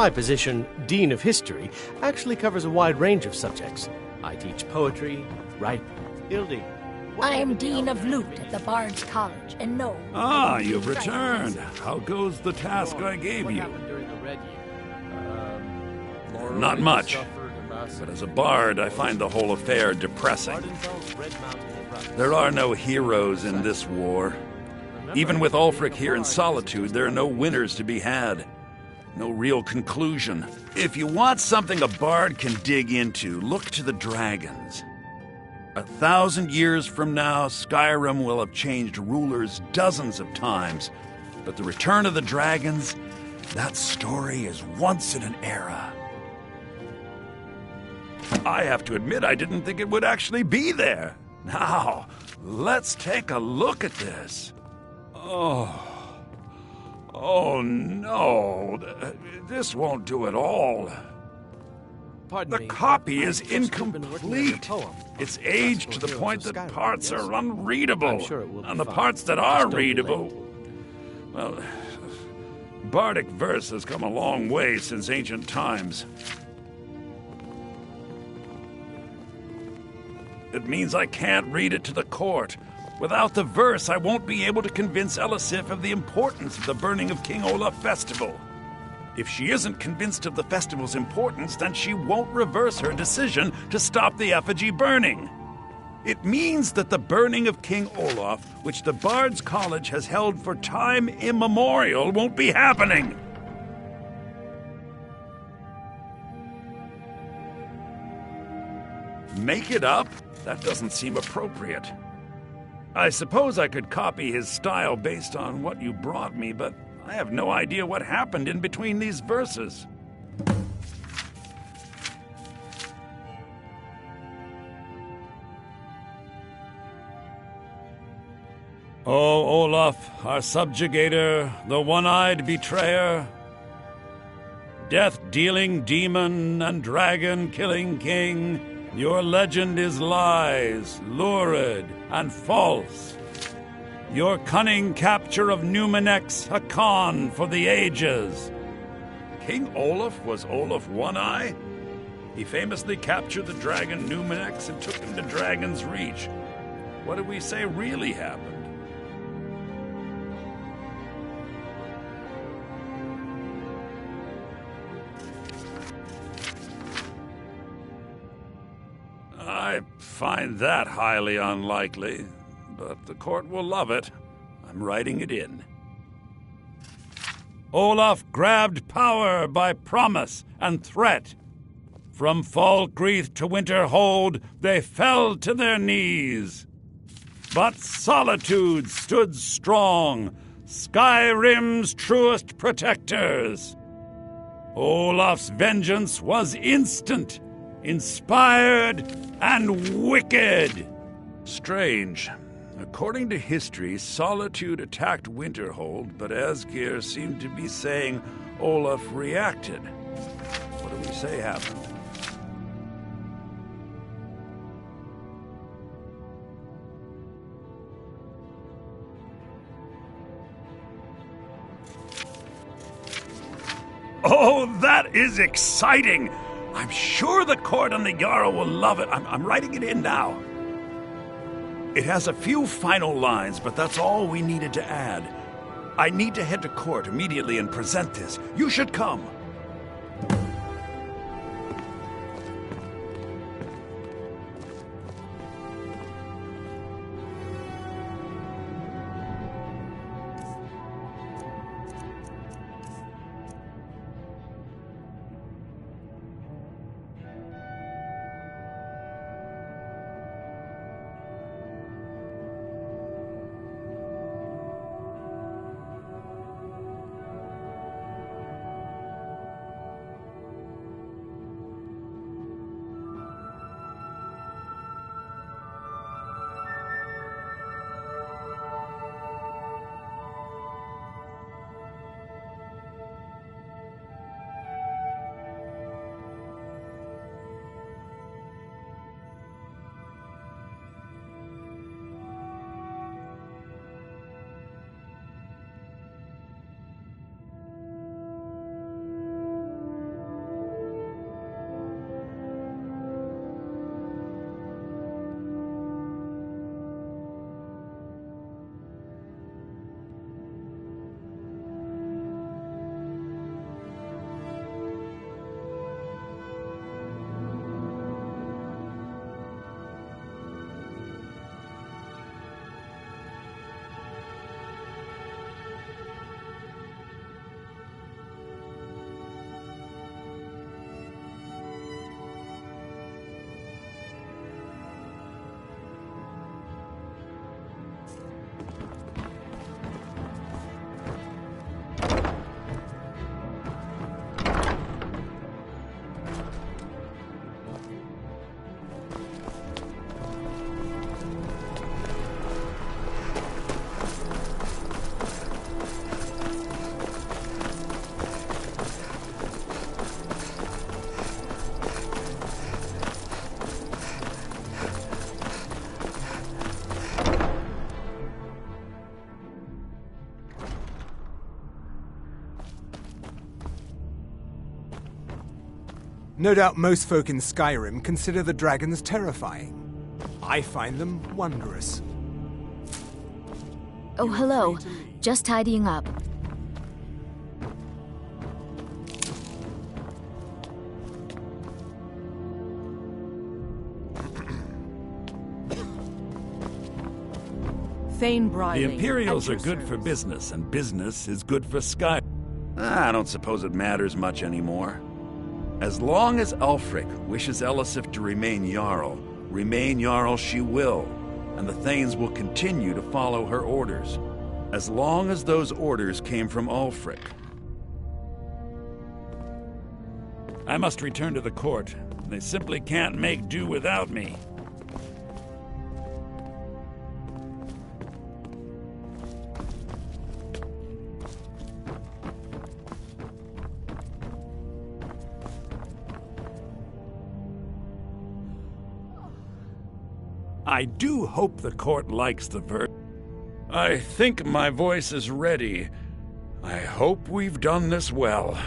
My position, Dean of History, actually covers a wide range of subjects. I teach poetry, writing, building. I am Dean of Lute at the Bard's College, and no... Ah, you've returned. How goes the task I gave you? Not much. But as a bard, I find the whole affair depressing. There are no heroes in this war. Even with Ulfric here in solitude, there are no winners to be had. No real conclusion. If you want something a bard can dig into, look to the dragons. 1,000 years from now, Skyrim will have changed rulers dozens of times. But the return of the dragons, that story is once in an era. I have to admit, I didn't think it would actually be there. Now, let's take a look at this. Oh no, this won't do at all. Pardon The me, copy is I've just been working on your incomplete. poem. It's aged to the point that Skyrim, parts yes. are unreadable. I'm sure it will be And the fine. parts that Just are don't delay. readable, well, bardic verse has come a long way since ancient times. It means I can't read it to the court. Without the verse, I won't be able to convince Elisif of the importance of the burning of King Olaf festival. If she isn't convinced of the festival's importance, then she won't reverse her decision to stop the effigy burning. It means that the burning of King Olaf, which the Bard's College has held for time immemorial, won't be happening. Make it up? That doesn't seem appropriate. I suppose I could copy his style based on what you brought me, but I have no idea what happened in between these verses. O Olaf, our subjugator, the one-eyed betrayer, death-dealing demon and dragon-killing king, your legend is lies, lurid, and false. Your cunning capture of Numenex, a con for the ages. King Olaf was Olaf One-Eye? He famously captured the dragon Numenex and took him to Dragon's Reach. What do we say really happened? I find that highly unlikely, but the court will love it. I'm writing it in. Olaf grabbed power by promise and threat. From Falkreath to Winterhold, they fell to their knees. But solitude stood strong, Skyrim's truest protectors. Olaf's vengeance was instant, inspired, and wicked. Strange. According to history, Solitude attacked Winterhold, but Asgeir seemed to be saying Olaf reacted. What do we say happened? Oh, that is exciting! I'm sure the court and the Jarl will love it. I'm writing it in now. It has a few final lines, but that's all we needed to add. I need to head to court immediately and present this. You should come. No doubt most folk in Skyrim consider the dragons terrifying. I find them wondrous. Oh, hello. Just tidying up. The Imperials are good for business, and business is good for Sky. I don't suppose it matters much anymore. As long as Ulfric wishes Elisif to remain Jarl she will, and the Thanes will continue to follow her orders, as long as those orders came from Ulfric. I must return to the court. They simply can't make do without me. I do hope the court likes the verse. I think my voice is ready. I hope we've done this well.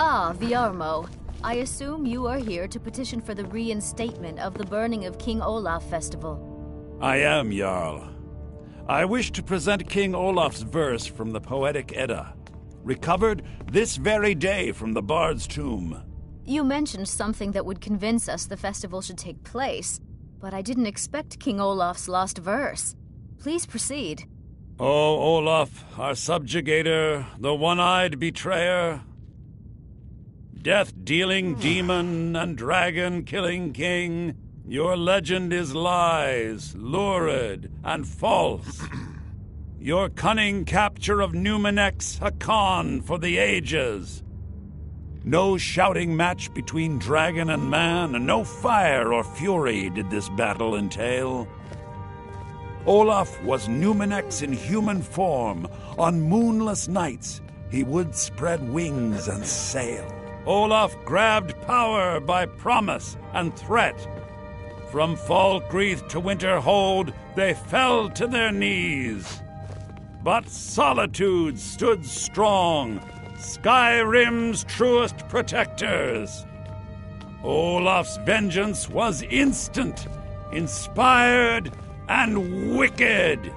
Ah, Viarmo. I assume you are here to petition for the reinstatement of the burning of King Olaf festival. I am, Jarl. I wish to present King Olaf's verse from the Poetic Edda, recovered this very day from the Bard's tomb. You mentioned something that would convince us the festival should take place, but I didn't expect King Olaf's lost verse. Please proceed. O Olaf, our subjugator, the one-eyed betrayer, death-dealing demon and dragon-killing king, your legend is lies, lurid, and false. Your cunning capture of Numenex, a con for the ages. No shouting match between dragon and man, and no fire or fury did this battle entail. Olaf was Numenex in human form. On moonless nights, he would spread wings and sail. Olaf grabbed power by promise and threat. From Falkreath to Winterhold, they fell to their knees. But Solitude stood strong, Skyrim's truest protectors. Olaf's vengeance was instant, inspired, and wicked.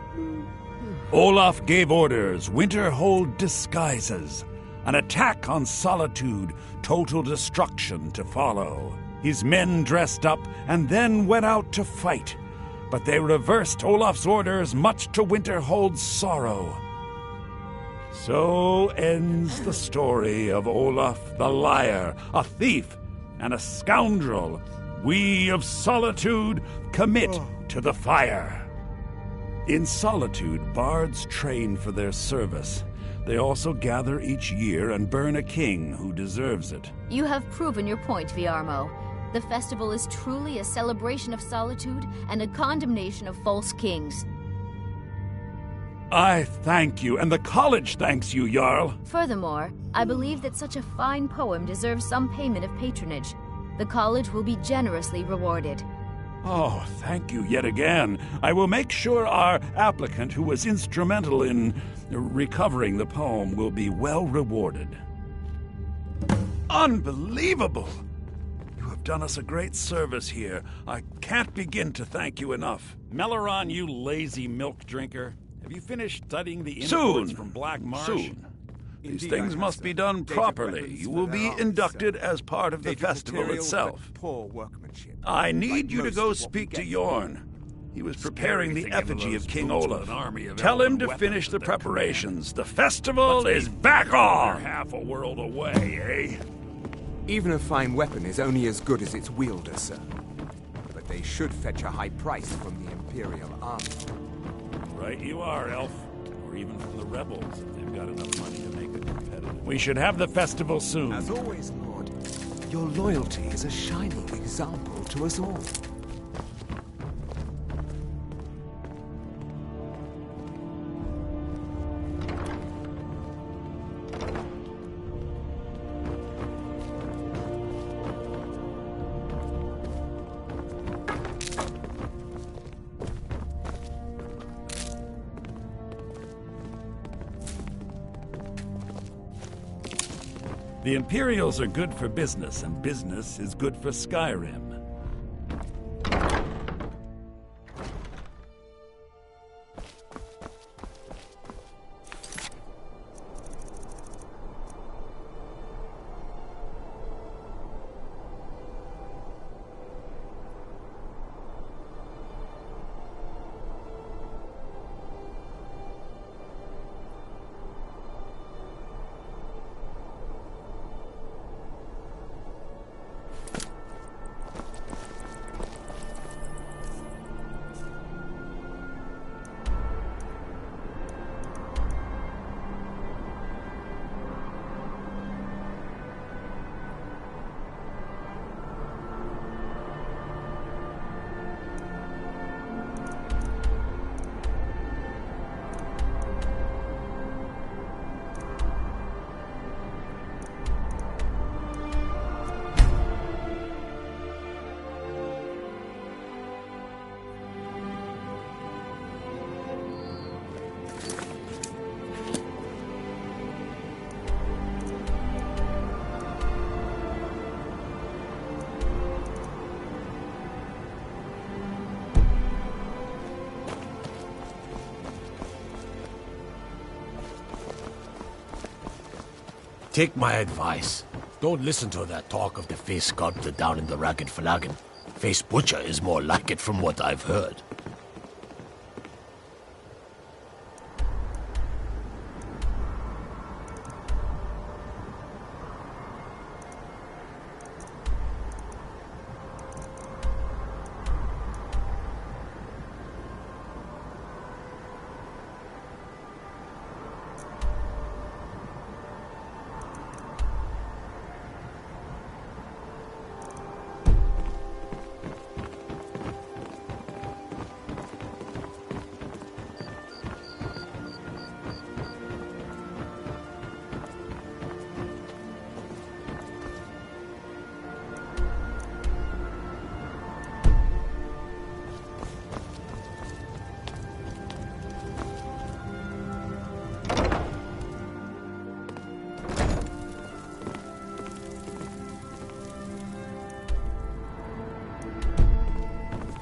Olaf gave orders, Winterhold disguises, an attack on Solitude, total destruction to follow. His men dressed up and then went out to fight, but they reversed Olaf's orders, much to Winterhold's sorrow. So ends the story of Olaf the liar, a thief and a scoundrel. We of Solitude commit to the fire. In Solitude, bards train for their service. They also gather each year and burn a king who deserves it. You have proven your point, Viarmo. The festival is truly a celebration of solitude and a condemnation of false kings. I thank you, and the college thanks you, Jarl. Furthermore, I believe that such a fine poem deserves some payment of patronage. The college will be generously rewarded. Oh, thank you yet again. I will make sure our applicant, who was instrumental in recovering the poem, will be well rewarded. Unbelievable! You have done us a great service here. I can't begin to thank you enough. Meleron, you lazy milk drinker. Have you finished studying the imports from Black Marsh? Soon. These things must be done properly. You will be inducted as part of the festival itself. I need you to go speak to Yorn. He was preparing the effigy of King Olaf. Tell him to finish the preparations. The festival is back on! Half a world away, eh? Even a fine weapon is only as good as its wielder, sir. But they should fetch a high price from the Imperial army. Right you are, Elf. Or even from the rebels, if they've got enough money to make it competitive. We should have the festival soon. As always, Lord. Your loyalty is a shining example to us all. The Imperials are good for business, and business is good for Skyrim. Take my advice. Don't listen to that talk of the face sculptor down in the Ragged Flagon. Face Butcher is more like it from what I've heard.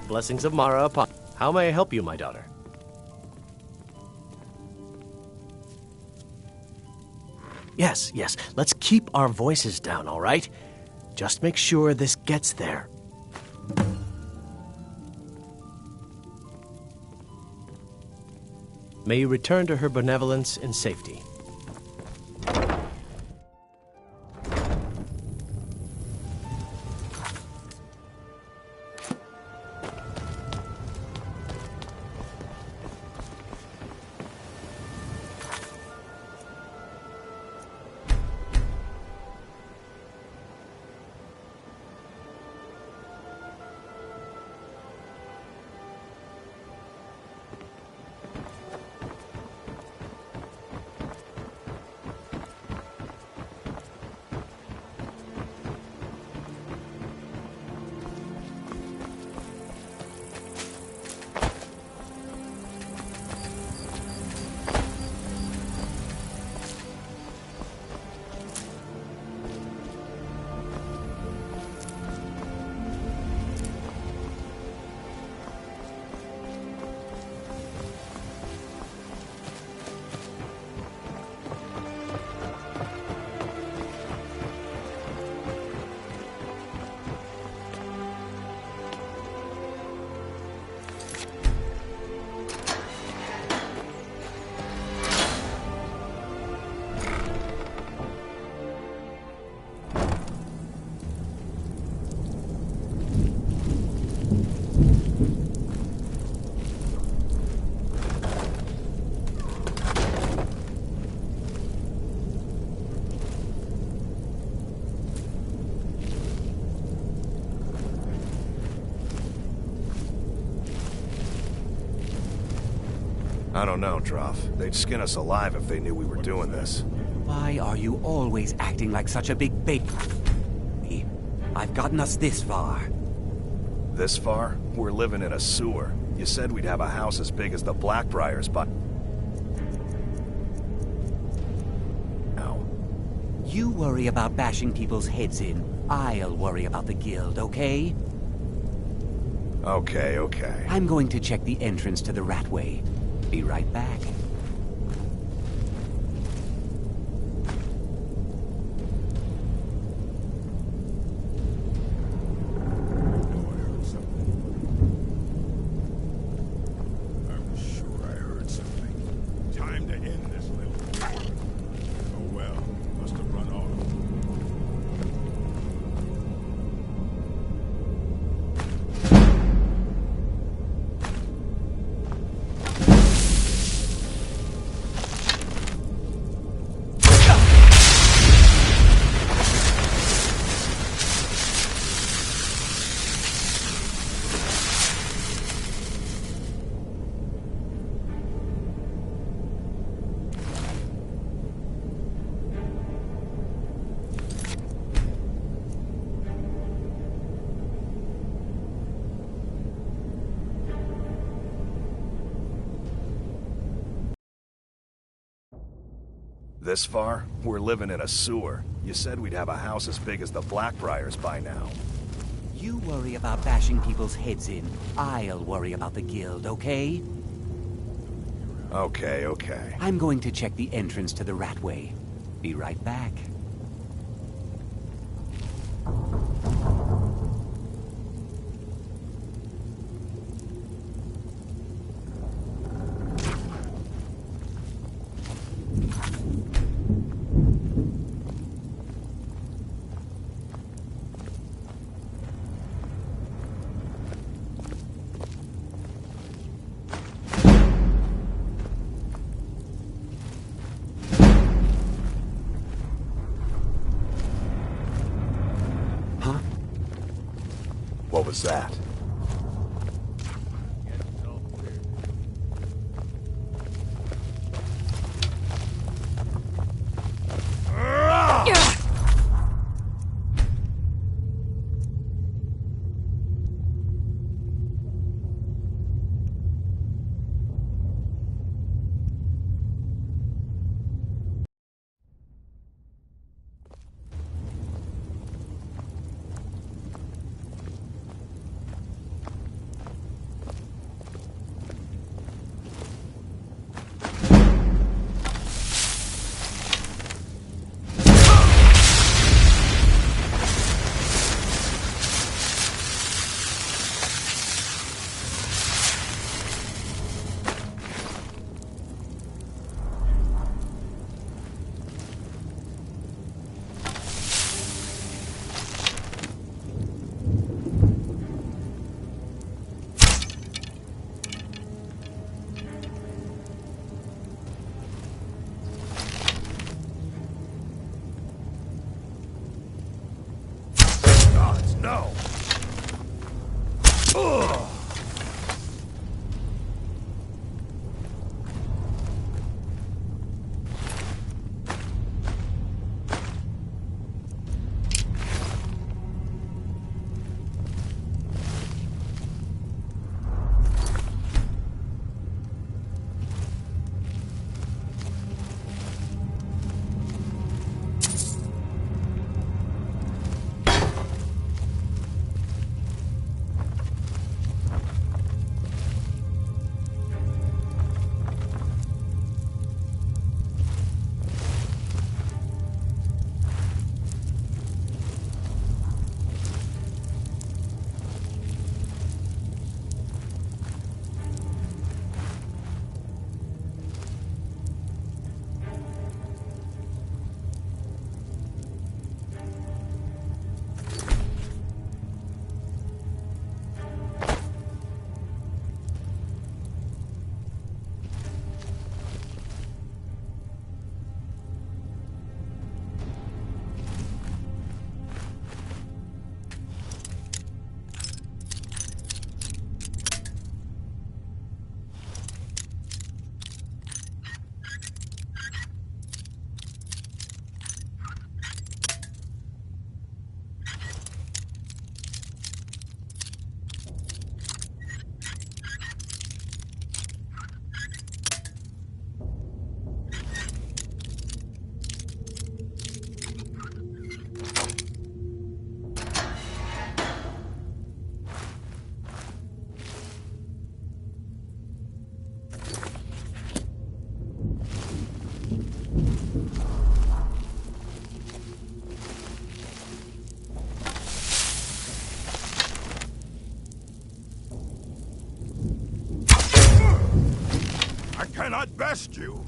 Blessings of Mara upon... How may I help you, my daughter? Yes, yes. Let's keep our voices down, all right? Just make sure this gets there. May you return to her benevolence in safety. I don't know, Droff. They'd skin us alive if they knew we were doing this. Why are you always acting like such a big baby? I've gotten us this far. This far? We're living in a sewer. You said we'd have a house as big as the Blackbriars, but... Ow. You worry about bashing people's heads in. I'll worry about the guild, okay? Okay. I'm going to check the entrance to the Ratway. Be right back. This far? We're living in a sewer. You said we'd have a house as big as the Blackbriars by now. You worry about bashing people's heads in. I'll worry about the guild, okay? Okay. I'm going to check the entrance to the Ratway. Be right back. What was that? No! Ugh! cannot best you.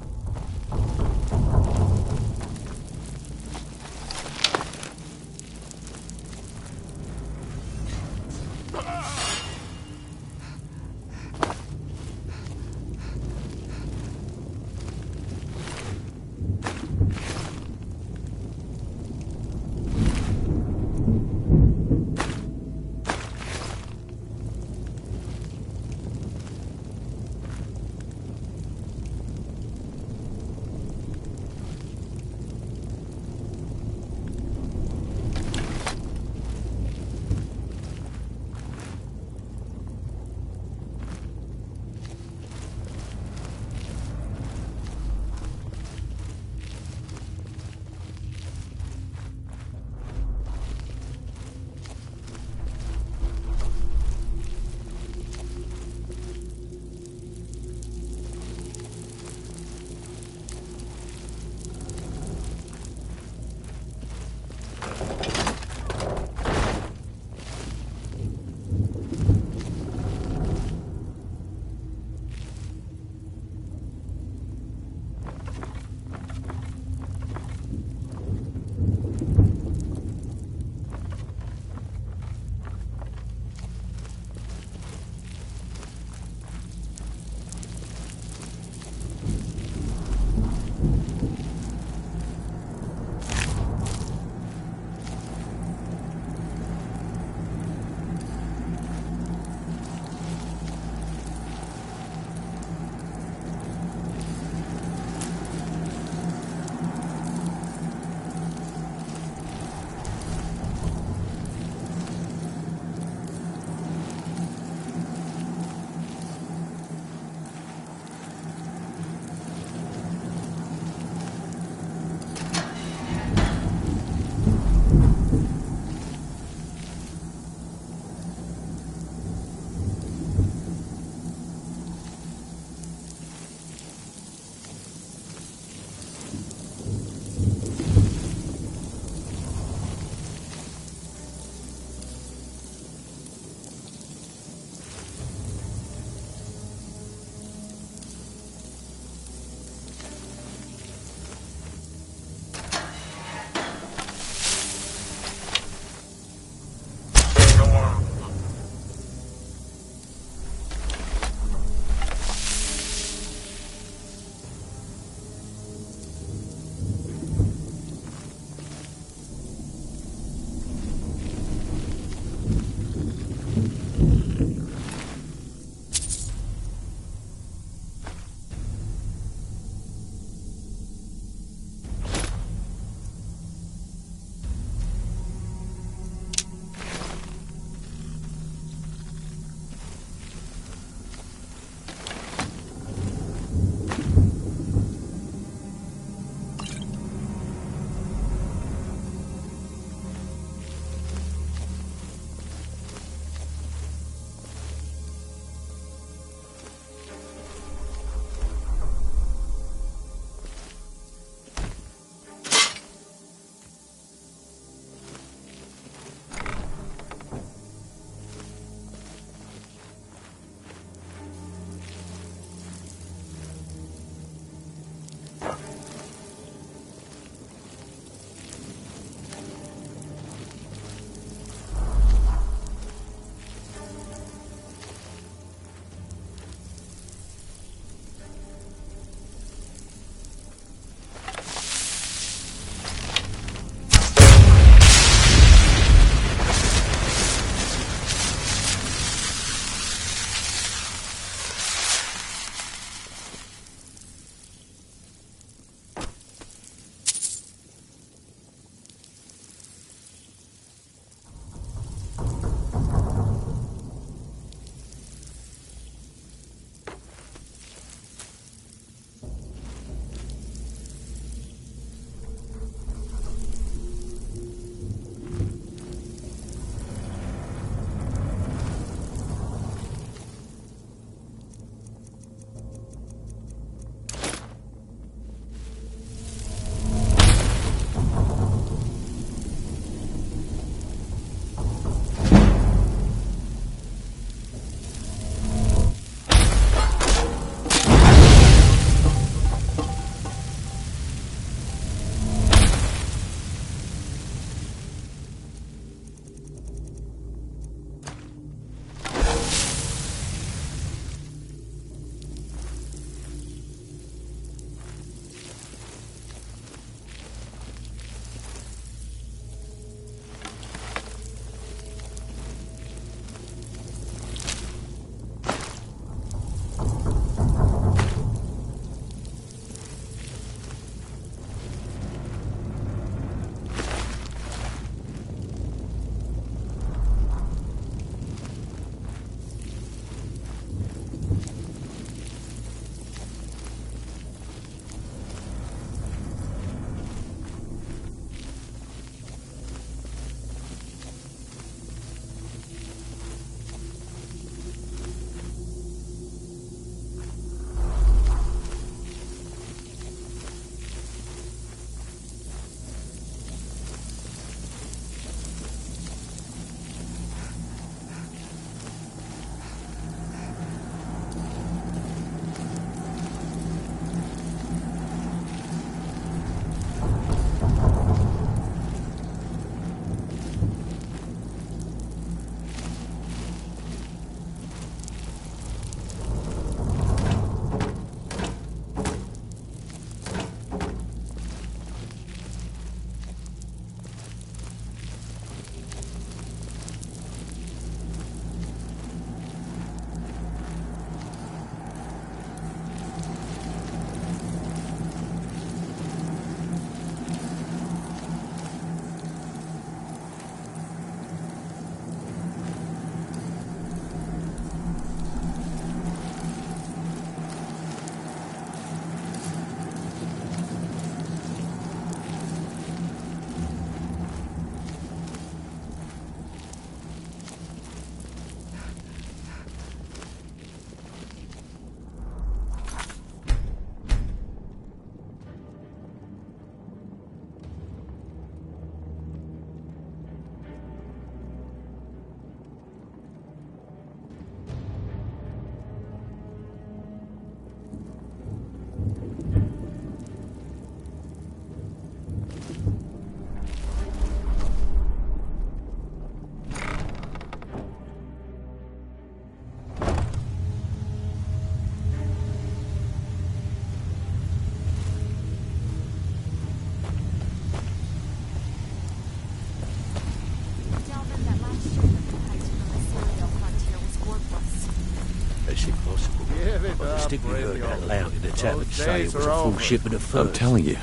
That's impossible. Give it But the up, stick we heard Brynjolf. out loud in the tavern Those say it days was a are full over. shipment of furs. I'm telling you,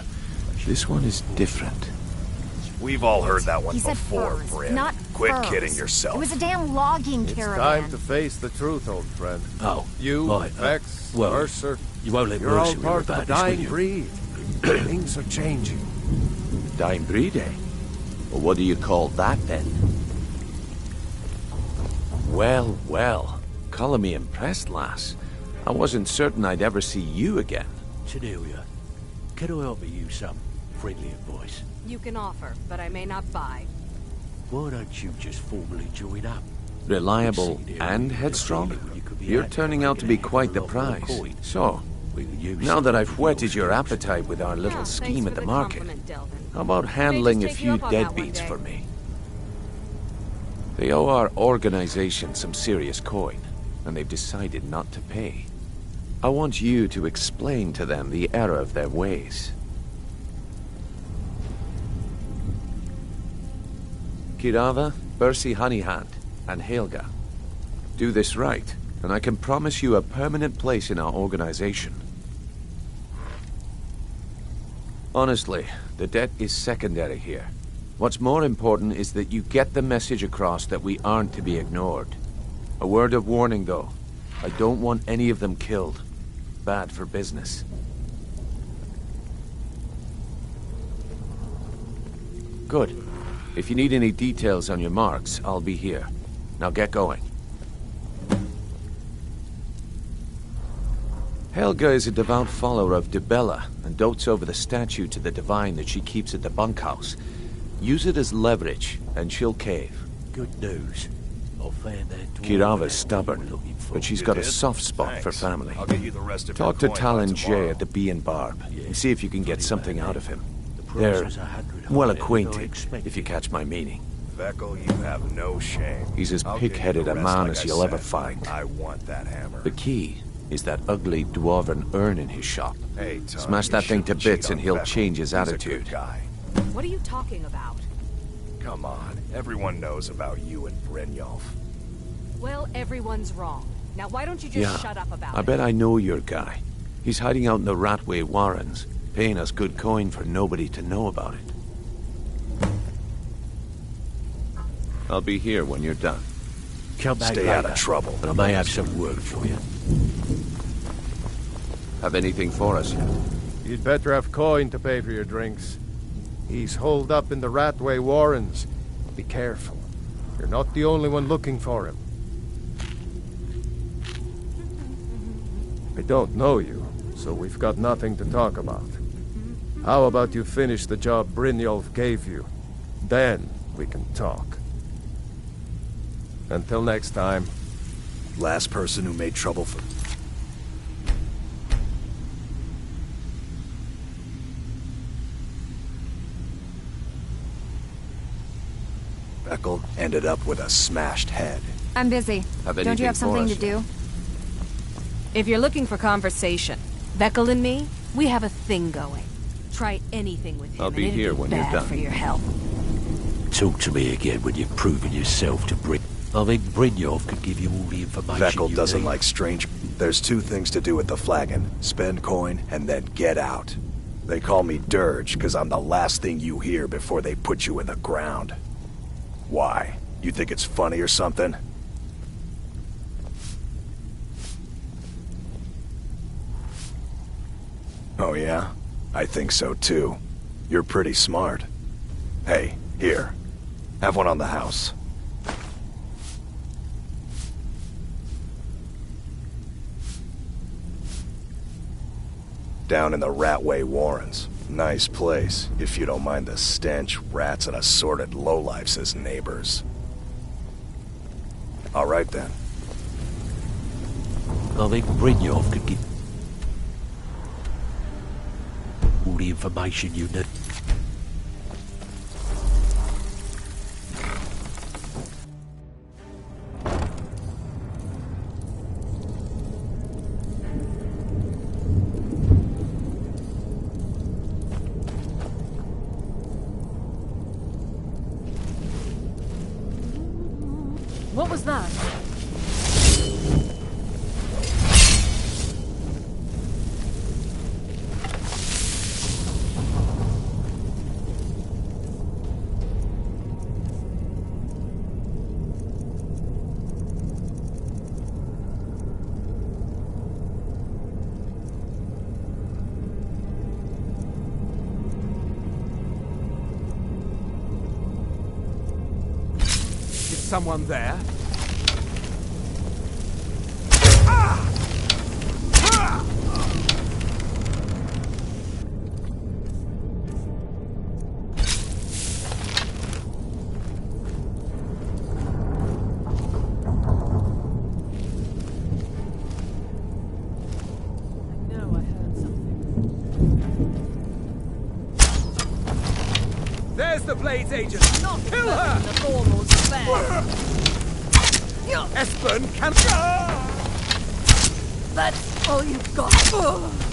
this one is different. We've all heard that one He said before, furs, Bryn. not Quit furs. kidding yourself. It was a damn logging It's caravan. time to face the truth, old friend. Oh, You, right. Vex, well, Mercer, you won't let you're all Mercer hear part of about a this, will dying you? breed. Things are changing. Dying breed, eh? Well, what do you call that, then? Well, well. Color me impressed, lass. I wasn't certain I'd ever see you again. Cornelia, can I offer you some friendly advice? You can offer, but I may not buy. Why don't you just formally join up? Reliable We've seen it and with the headstrong? feeling you could be You're out turning there out to be making a quite the hell of a lot more prize. coin. So, We could use now some that I've of your whetted your skills. appetite with our little Yeah, scheme thanks at for the market, compliment, Delvin. how about May handling a just take you few up on that one deadbeats day. for me? They owe our organization some serious coin, and they've decided not to pay. I want you to explain to them the error of their ways. Kirava, Bersi Honeyhand, and Helga. Do this right, and I can promise you a permanent place in our organization. Honestly, the debt is secondary here. What's more important is that you get the message across that we aren't to be ignored. A word of warning, though. I don't want any of them killed. Bad for business. Good. If you need any details on your marks, I'll be here. Now get going. Helga is a devout follower of Dibella and dotes over the statue to the divine that she keeps at the bunkhouse. Use it as leverage, and she'll cave. Good news. I found that dwarf Kirava's we're stubborn, looking for. but she's You got a did? soft spot for Thanks. family. I'll get you the rest of Talk to your coin by Talon tomorrow. Jay at the Bee and Barb, Yeah, and see if you can get funny something about out that. of him. The price They're was 100 well higher than I acquainted, expected. if you catch my meaning. Vekel, you have no shame. He's as I'll give you pig-headed the a rest man like as I you'll ever said. find. I want that hammer. The key is that ugly dwarven urn in his shop. Hey, Tom, Smash you that thing to shouldn't cheat bits and on he'll Vekel. change his He's a good attitude. guy. What are you talking about? Come on, everyone knows about you and Brynjolf. Well, everyone's wrong. Now why don't you just Yeah, shut up about I it? bet I know your guy. He's hiding out in the Ratway Warrens, paying us good coin for nobody to know about it. I'll be here when you're done. Come back Stay later, out of trouble. but I may have some work for you. Have anything for us yet? You'd better have coin to pay for your drinks. He's holed up in the Ratway Warrens. Be careful. You're not the only one looking for him. I don't know you, so we've got nothing to talk about. How about you finish the job Brynjolf gave you? Then we can talk. Until next time. Last person who made trouble for... Vekel ended up with a smashed head. I'm busy. Have Don't anything you have for something us to do? If you're looking for conversation, Vekel and me, we have a thing going. Try anything with him. I'll be and it'd here when you're bad done. for your health. Talk to me again when you've proven yourself to Bryn. I think Brynjolf could give you all the information Vekel you doesn't need. like strange... There's two things to do with the flagon. Spend coin and then get out. They call me Dirge because I'm the last thing you hear before they put you in the ground. Why? You think it's funny or something? Oh yeah? I think so too. You're pretty smart. Hey, here. Have one on the house. Down in the Ratway Warrens. Nice place, if you don't mind the stench, rats, and assorted lowlifes as neighbors. All right then. I think Brynjolf could give all the information you need. What was that? someone there? There's the Blade's agent! Kill her! Espen can... That's all you've got.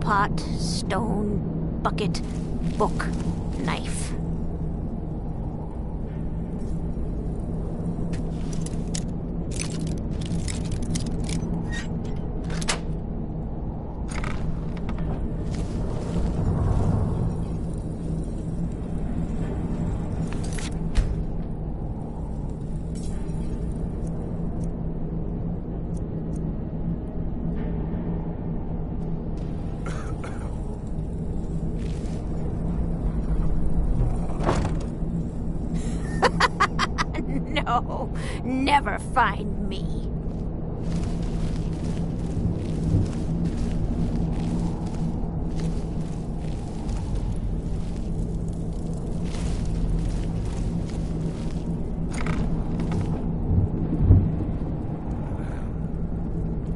Inkpot, stone, bucket, book, knife. No, never find me.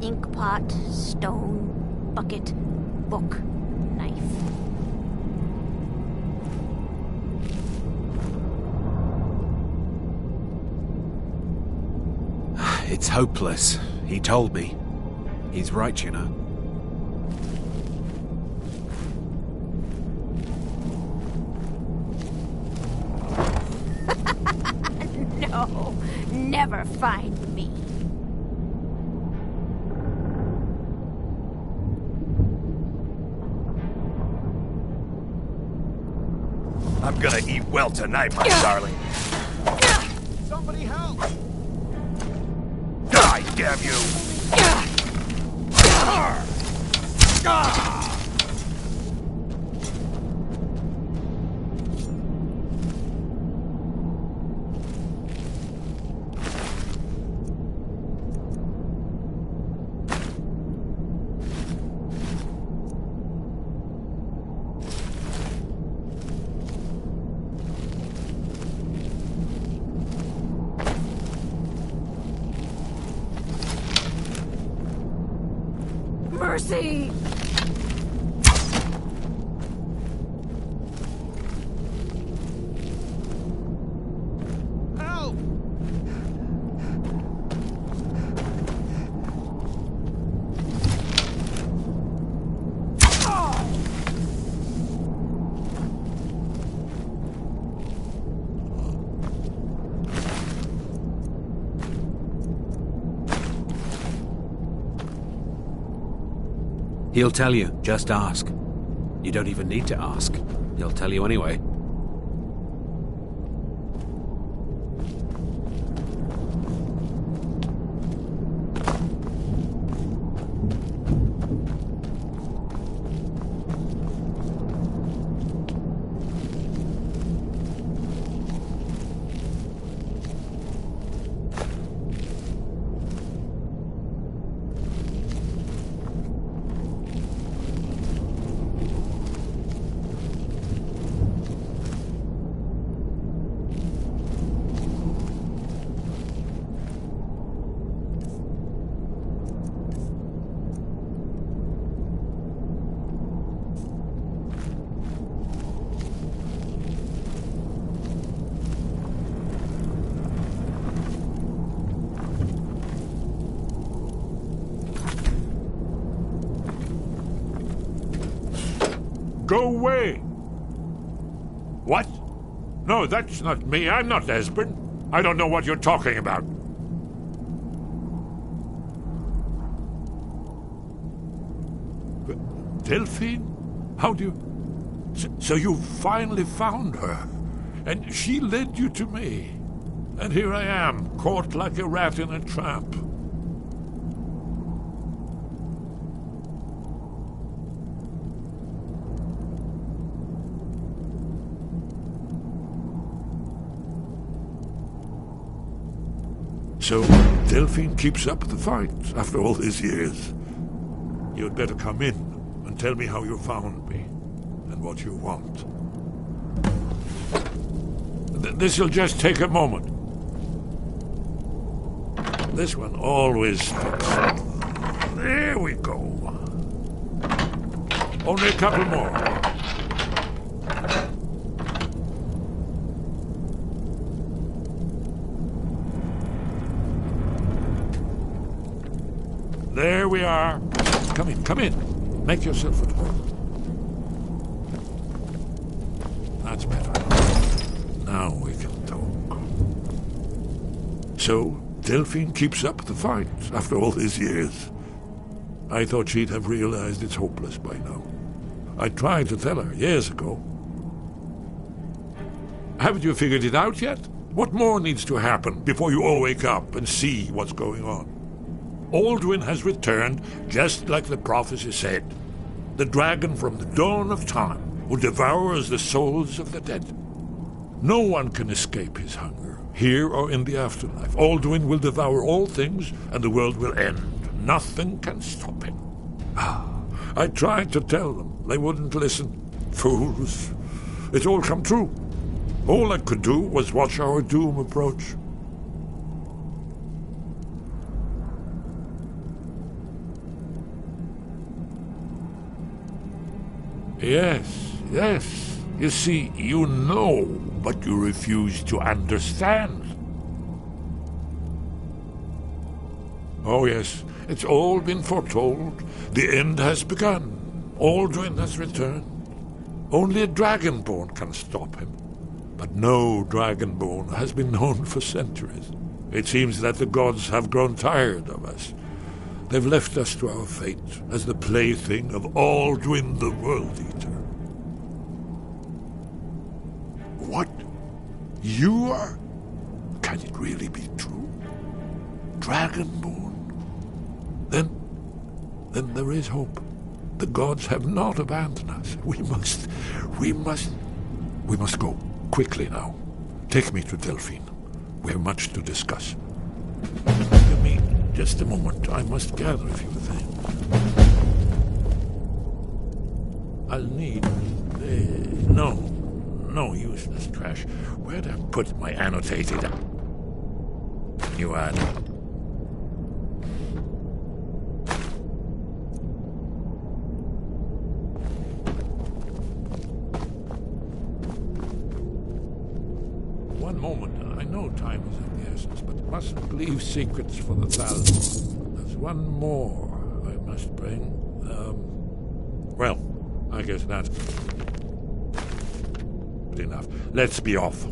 Inkpot, stone, bucket, book, knife. It's hopeless. He told me. He's right, you know. No, never find me. I'm gonna eat well tonight, my darling. Somebody help! Die, damn you! Mercy! Help! He'll tell you. Just ask. You don't even need to ask. He'll tell you anyway. Go away! What? No, that's not me. I'm not Esbern. I don't know what you're talking about. Delphine? How do you... So you finally found her, and she led you to me. And here I am, caught like a rat in a trap. So, Delphine keeps up the fight after all these years. You'd better come in and tell me how you found me and what you want. This'll just take a moment. This one always fits. There we go. Only a couple more. There we are. Come in, come in. Make yourself at home. Much better. Now we can talk. So, Delphine keeps up the fight after all these years. I thought she'd have realized it's hopeless by now. I tried to tell her years ago. Haven't you figured it out yet? What more needs to happen before you all wake up and see what's going on? Alduin has returned just like the prophecy said. The dragon from the dawn of time who devours the souls of the dead. No one can escape his hunger, here or in the afterlife. Alduin will devour all things, and the world will end. Nothing can stop him. I tried to tell them. They wouldn't listen. Fools. It's all come true. All I could do was watch our doom approach. Yes. You see, you know, but you refuse to understand. Oh, yes, it's all been foretold. The end has begun. Alduin has returned. Only a dragonborn can stop him. But no dragonborn has been known for centuries. It seems that the gods have grown tired of us. They've left us to our fate as the plaything of Alduin the World Eater. What? You are? Can it really be true? Dragonborn? Then there is hope. The gods have not abandoned us. We must go. Quickly now. Take me to Delphine. We have much to discuss. Give me just a moment. I must gather a few things. I'll need... No useless trash. Where'd I put my annotated... You had... One moment. I know time is of the essence, but mustn't leave secrets for the thousands. There's one more I must bring. Well, I guess that's enough. Let's be off.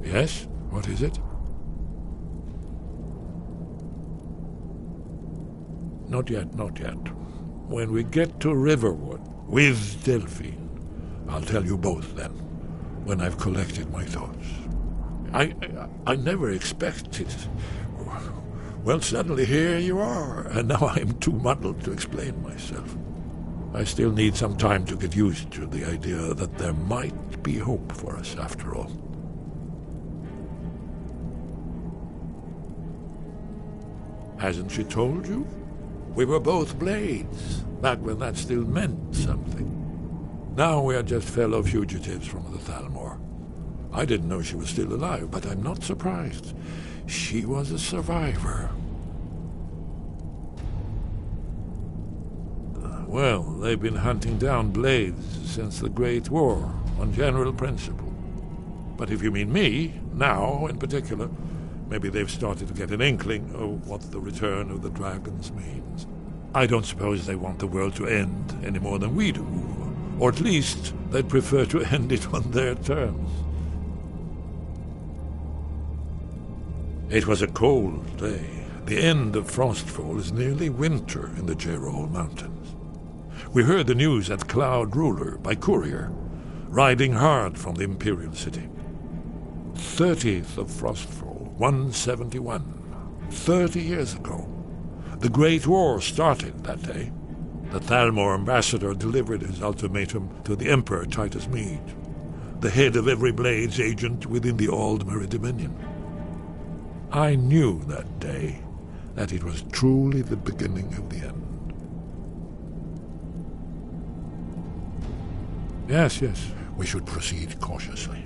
Yes? What is it? Not yet. When we get to Riverwood with Delphine, I'll tell you both then, when I've collected my thoughts. I never expected... Well, suddenly here you are, and now I am too muddled to explain myself. I still need some time to get used to the idea that there might be hope for us after all. Hasn't she told you? We were both blades, back when that still meant something. Now we are just fellow fugitives from the Thalmor. I didn't know she was still alive, but I'm not surprised. She was a survivor. Well, they've been hunting down blades since the Great War, on general principle. But if you mean me, now in particular, maybe they've started to get an inkling of what the return of the dragons means. I don't suppose they want the world to end any more than we do, or at least they'd prefer to end it on their terms. It was a cold day. The end of Frostfall is nearly winter in the Gerol Mountains. We heard the news at Cloud Ruler by courier, riding hard from the Imperial City. 30th of Frostfall, 171. 30 years ago. The Great War started that day. The Thalmor ambassador delivered his ultimatum to the Emperor Titus Mede, the head of every Blades agent within the Aldmeri Dominion. I knew that day that it was truly the beginning of the end. Yes, we should proceed cautiously.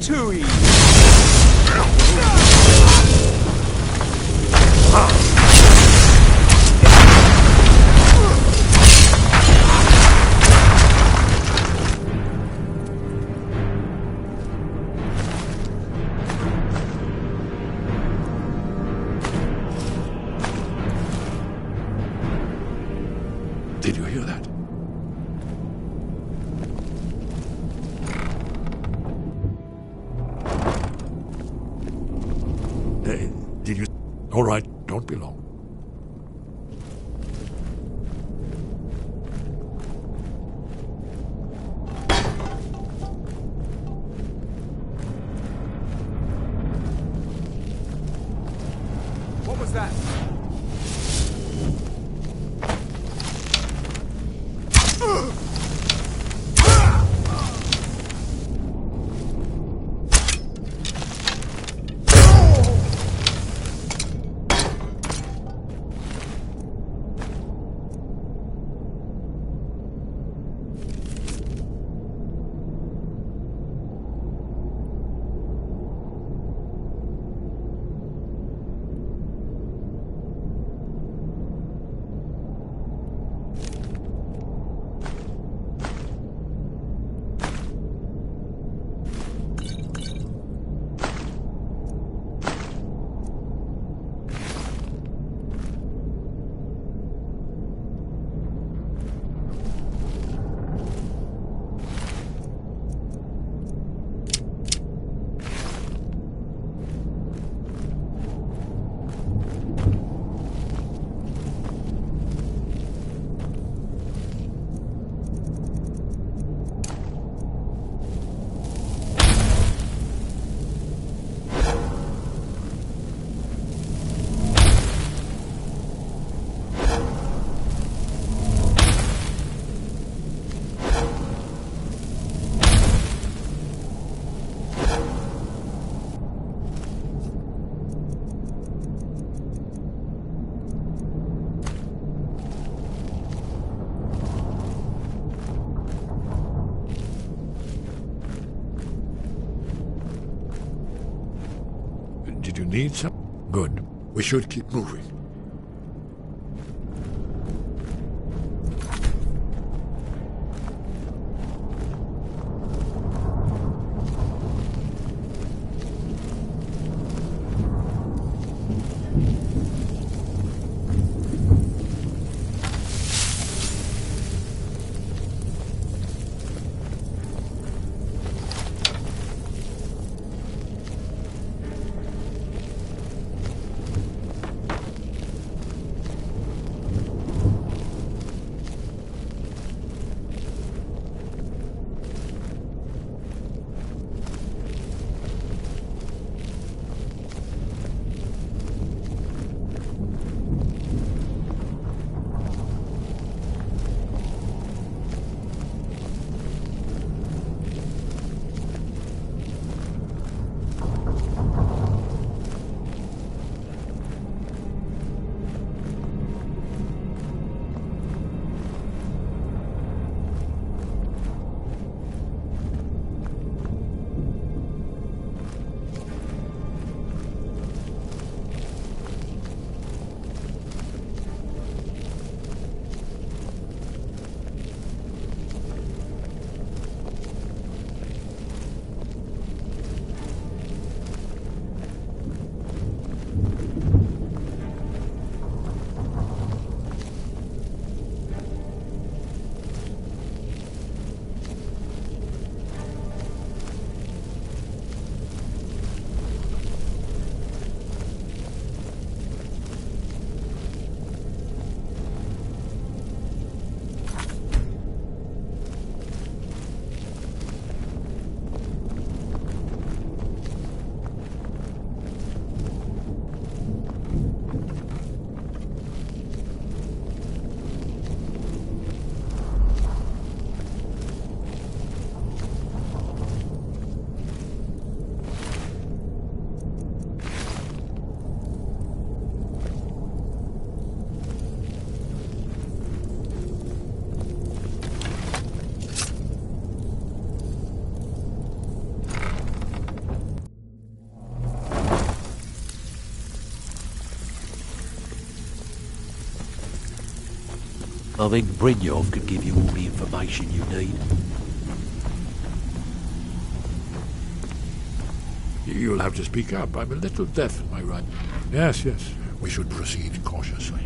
Too easy. Did you hear that? Did you... All right, don't be long. What was that? Did you need some? Good. We should keep moving. I think Brynjolf could give you all the information you need. You'll have to speak up. I'm a little deaf in my right. Yes, yes. We should proceed cautiously.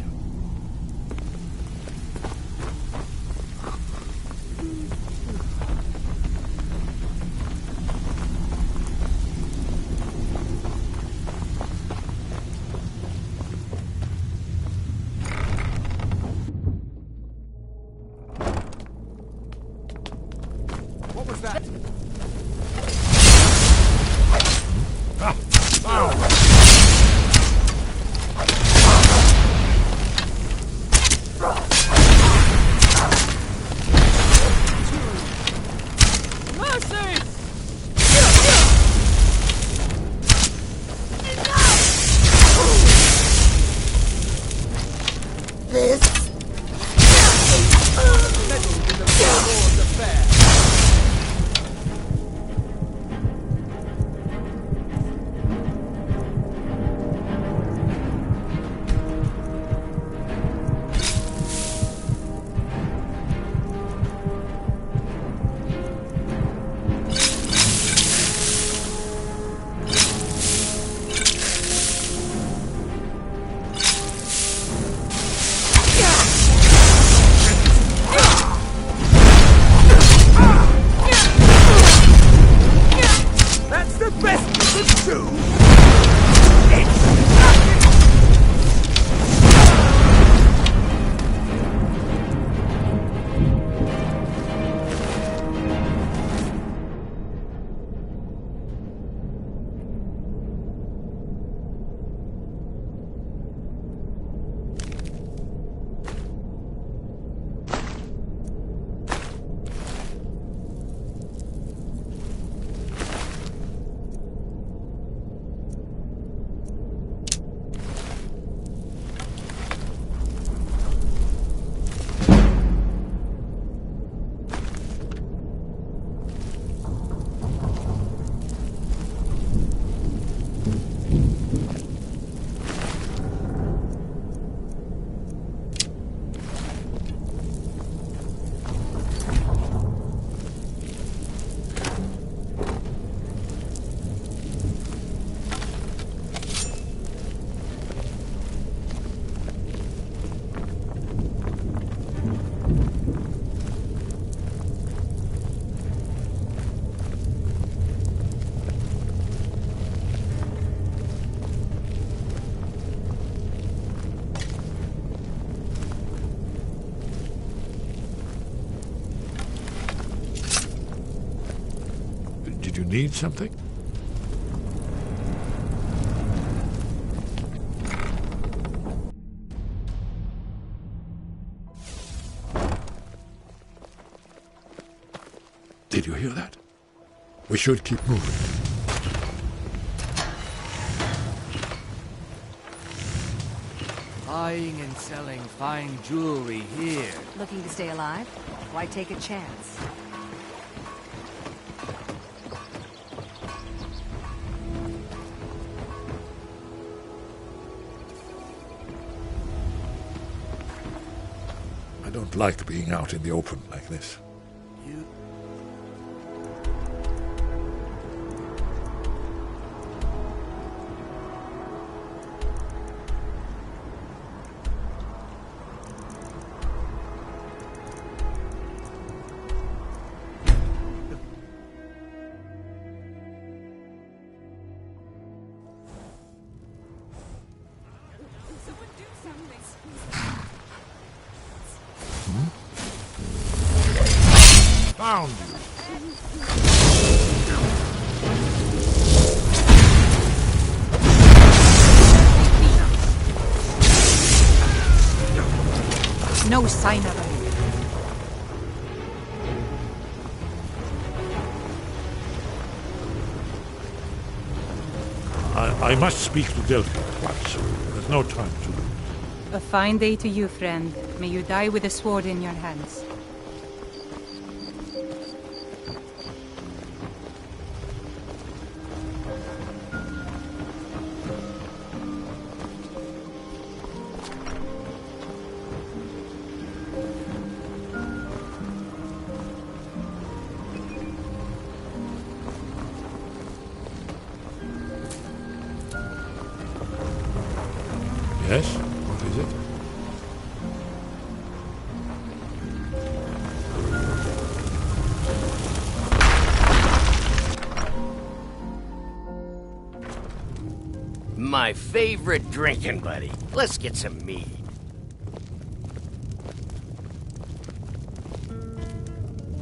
What was that? Did you need something? Did you hear that? We should keep moving. Buying and selling fine jewelry here. Looking to stay alive? Why take a chance? I don't like being out in the open like this. Found you. No sign of him. I must speak to Delphi at once. There's no time to lose. A fine day to you, friend. May you die with a sword in your hands. Yes? What is it? My favorite drinking buddy. Let's get some mead.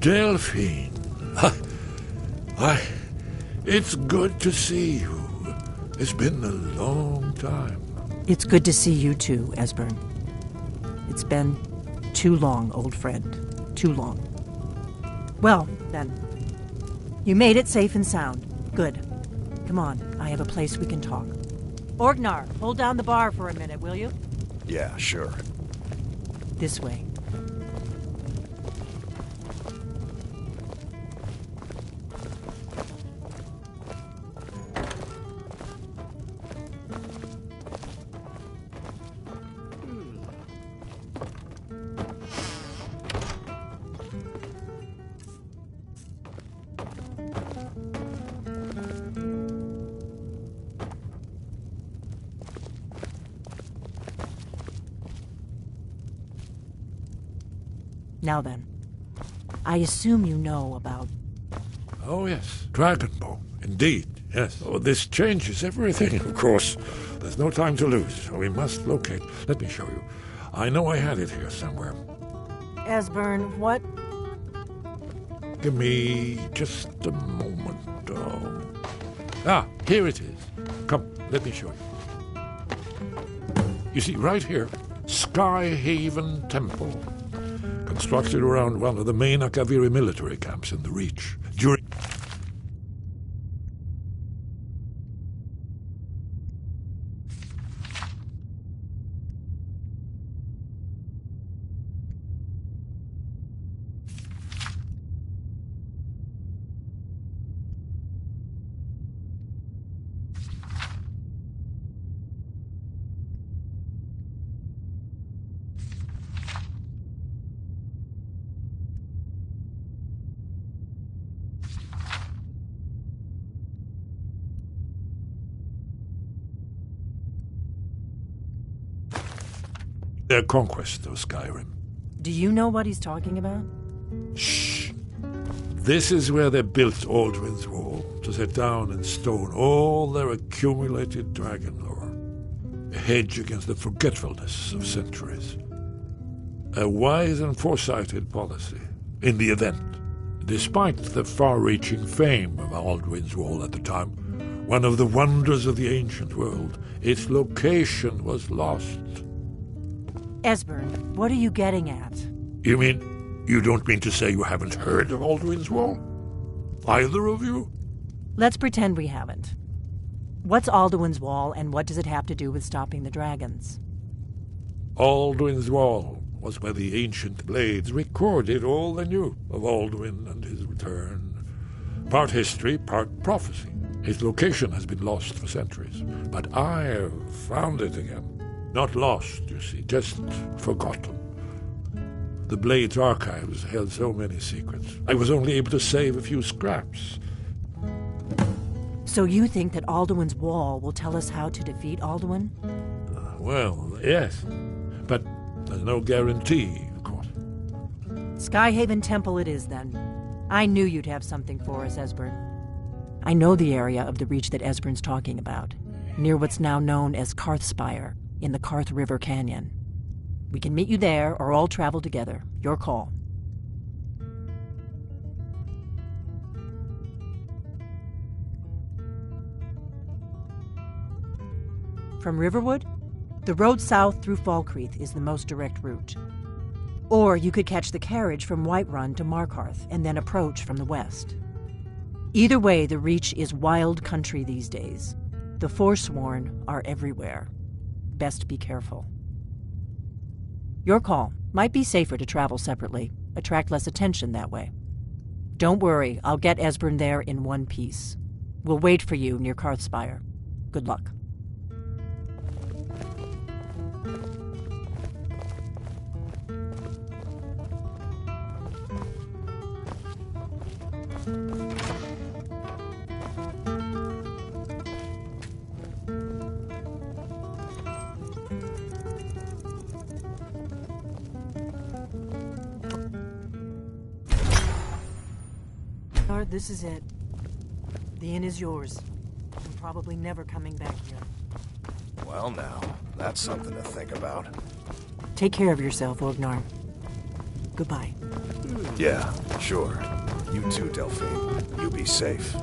Delphine. It's good to see you. It's been a long time. It's good to see you too, Esbern. It's been too long, old friend. Too long. Well, then. You made it safe and sound. Good. Come on, I have a place we can talk. Orgnar, hold down the bar for a minute, will you? Yeah, sure. This way. Now then, I assume you know about... Oh, yes. Dragonbone. Indeed, yes. Oh, this changes everything, of course. There's no time to lose. We must locate. Let me show you. I know I had it here somewhere. Esbern, what? Give me just a moment. Here it is. Come, let me show you. You see, right here, Skyhaven Temple. Constructed around one of the main Valkyrie military camps in the Reach. During... their conquest of Skyrim. Do you know what he's talking about? Shh. This is where they built Alduin's Wall, to set down in stone all their accumulated dragon lore. A hedge against the forgetfulness of centuries. A wise and foresighted policy, in the event. Despite the far-reaching fame of Alduin's Wall at the time, one of the wonders of the ancient world, its location was lost. Esbern, what are you getting at? You mean, you don't mean to say you haven't heard of Alduin's Wall? Either of you? Let's pretend we haven't. What's Alduin's Wall, and what does it have to do with stopping the dragons? Alduin's Wall was where the ancient blades recorded all they knew of Alduin and his return. Part history, part prophecy. His location has been lost for centuries, but I've found it again. Not lost, you see, just forgotten. The Blade's archives held so many secrets. I was only able to save a few scraps. So you think that Alduin's Wall will tell us how to defeat Alduin? Well, yes. But there's no guarantee, of course. Skyhaven Temple it is, then. I knew you'd have something for us, Esbern. I know the area of the Reach that Esbern's talking about, near what's now known as Karthspire, in the Karth River Canyon. We can meet you there, or all travel together. Your call. From Riverwood, the road south through Valkyrie is the most direct route. Or you could catch the carriage from Whiterun to Markarth and then approach from the west. Either way, the Reach is wild country these days. The Forsworn are everywhere. Best be careful. Your call. Might be safer to travel separately. Attract less attention that way. Don't worry, I'll get Esbern there in one piece. We'll wait for you near Karthspire. Good luck. Ognar, this is it. The inn is yours. I'm probably never coming back here. Well now, that's something to think about. Take care of yourself, Ognar. Goodbye. Yeah, sure. You too, Delphine. You be safe.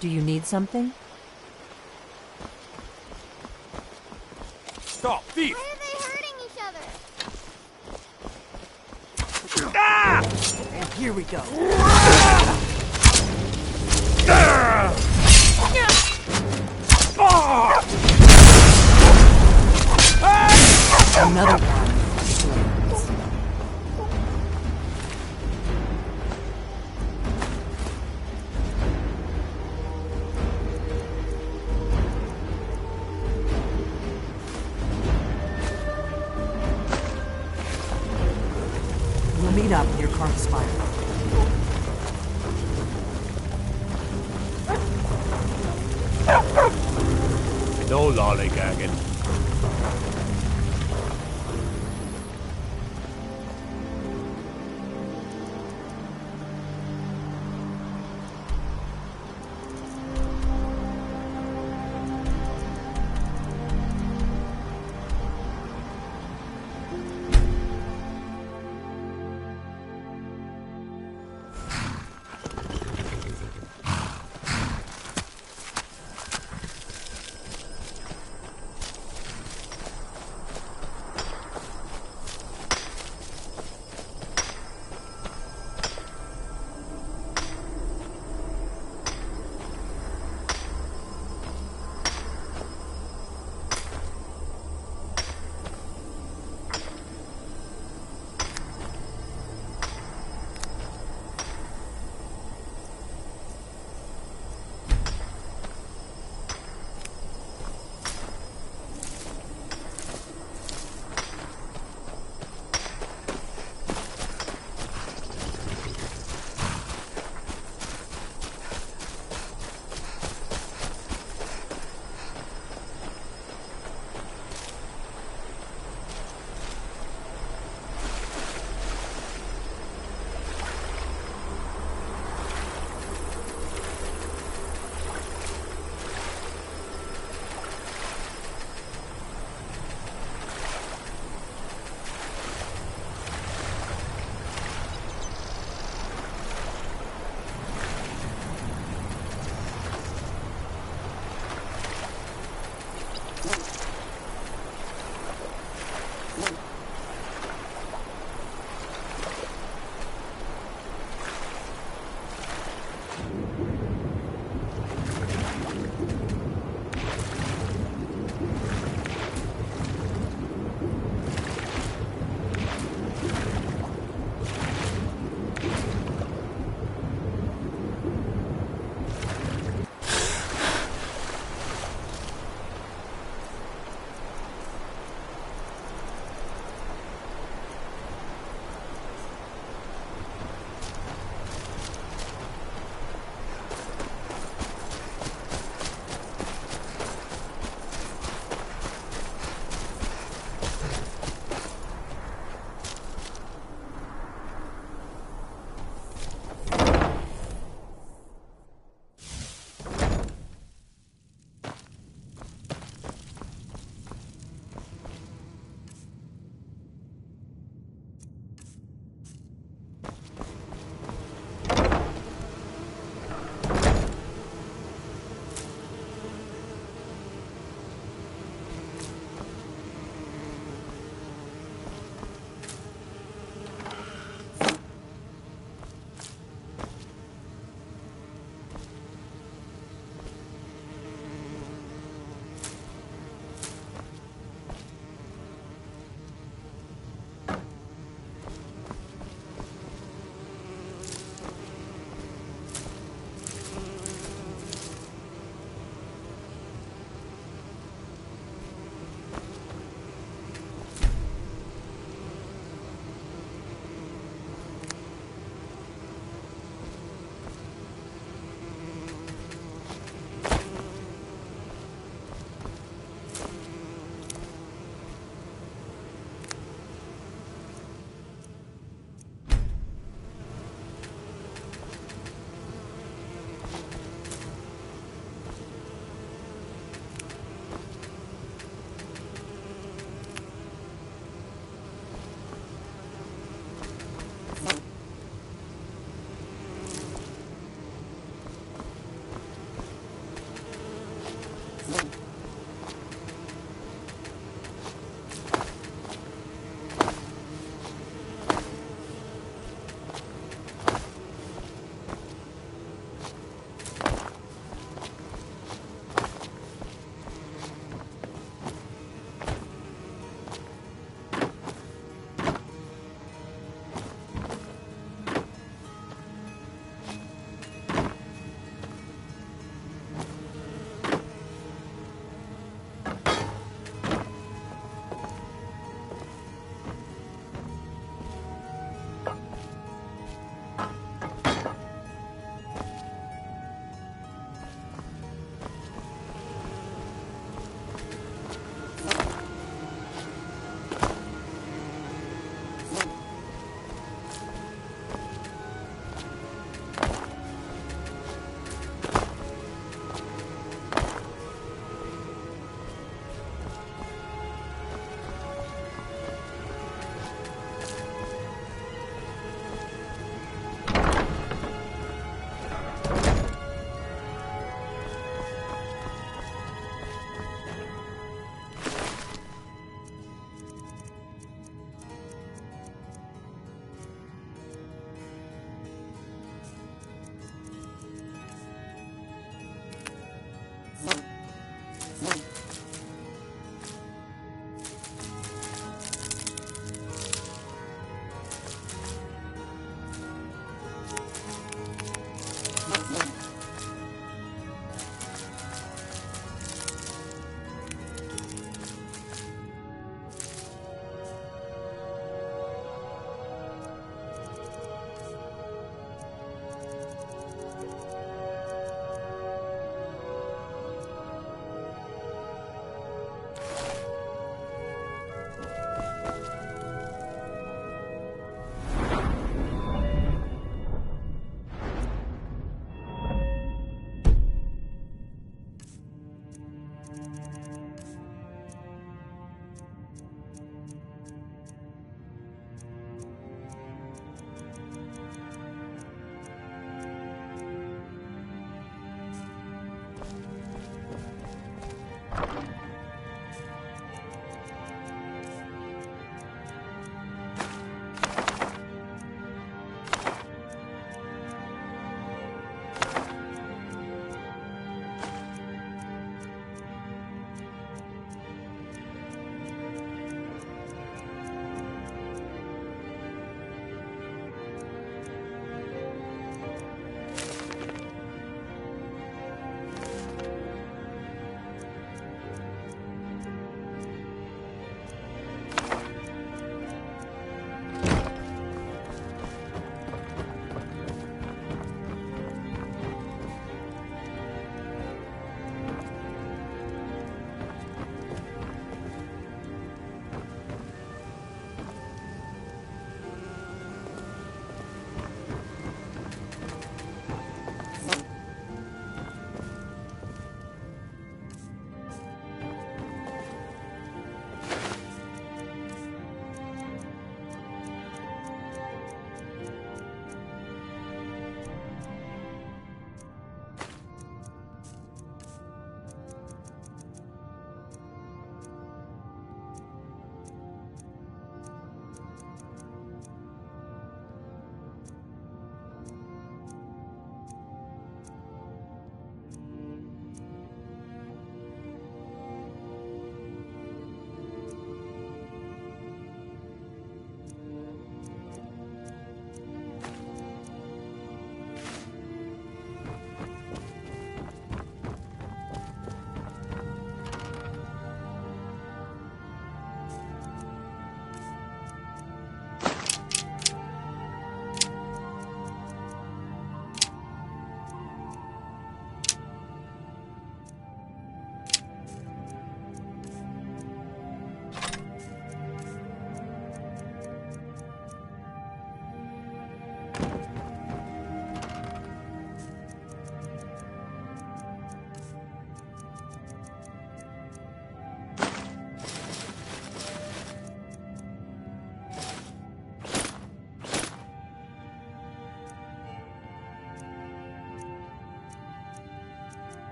Do you need something? Stop, thief! Why are they hurting each other? Ah! And here we go. Another one. We'll meet up near Karth's Spire. No lollygagging.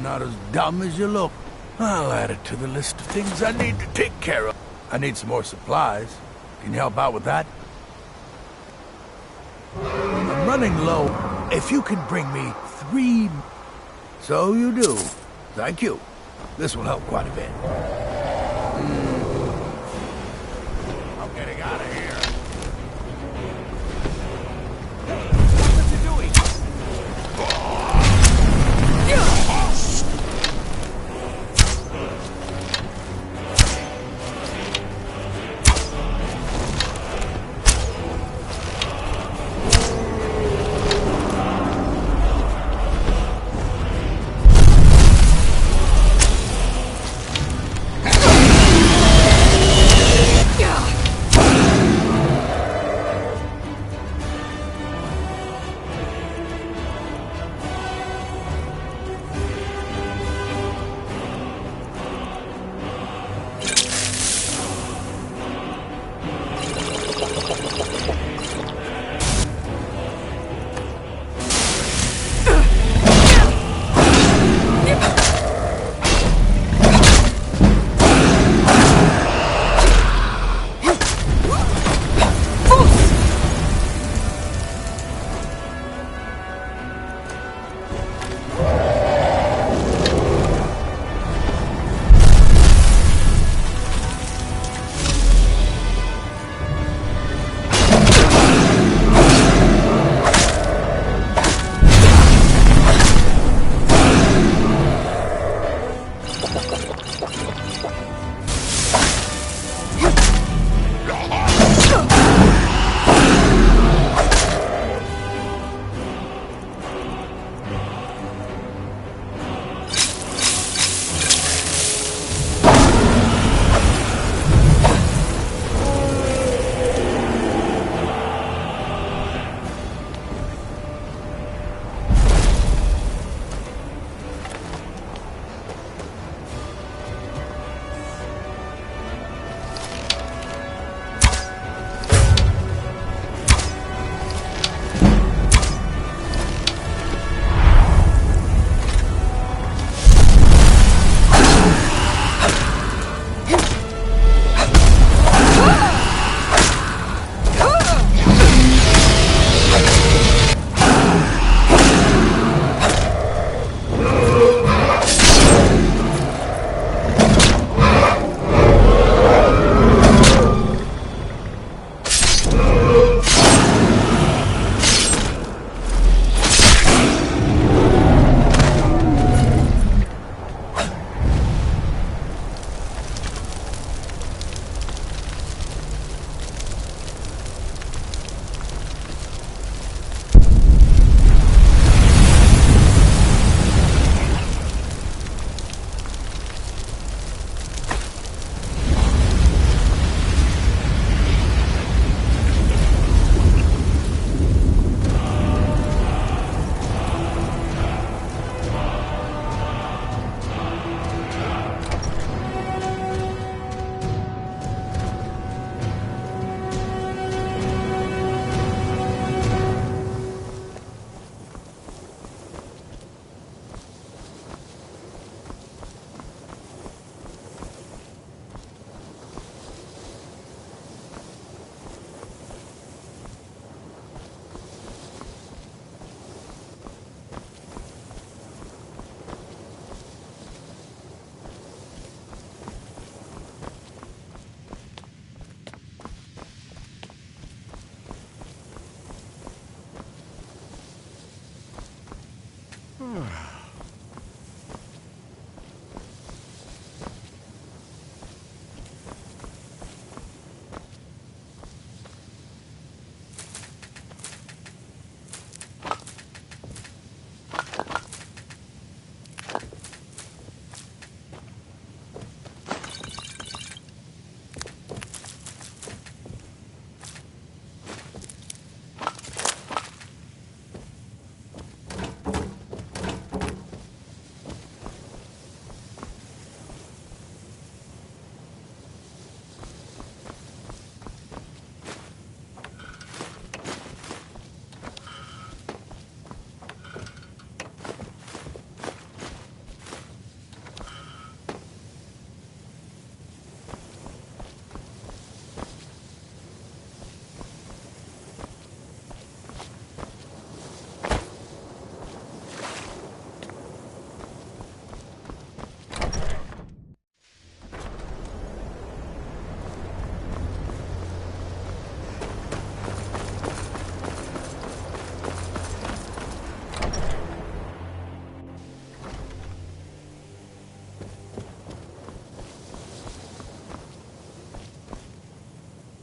not as dumb as you look. I'll add it to the list of things I need to take care of. I need some more supplies. Can you help out with that? I'm running low. If you can bring me 3... So you do. Thank you. This will help quite a bit. I'm getting out of here.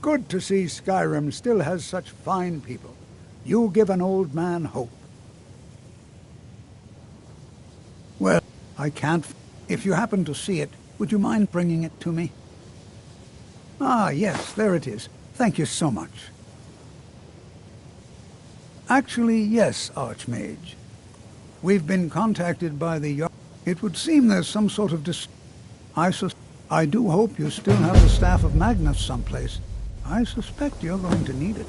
good to see Skyrim still has such fine people. You give an old man hope. Well, I can't. If you happen to see it, would you mind bringing it to me? Ah, yes, there it is. Thank you so much. Actually, yes, Archmage. We've been contacted by the... It would seem there's some sort of I do hope you still have the Staff of Magnus someplace. I suspect you're going to need it.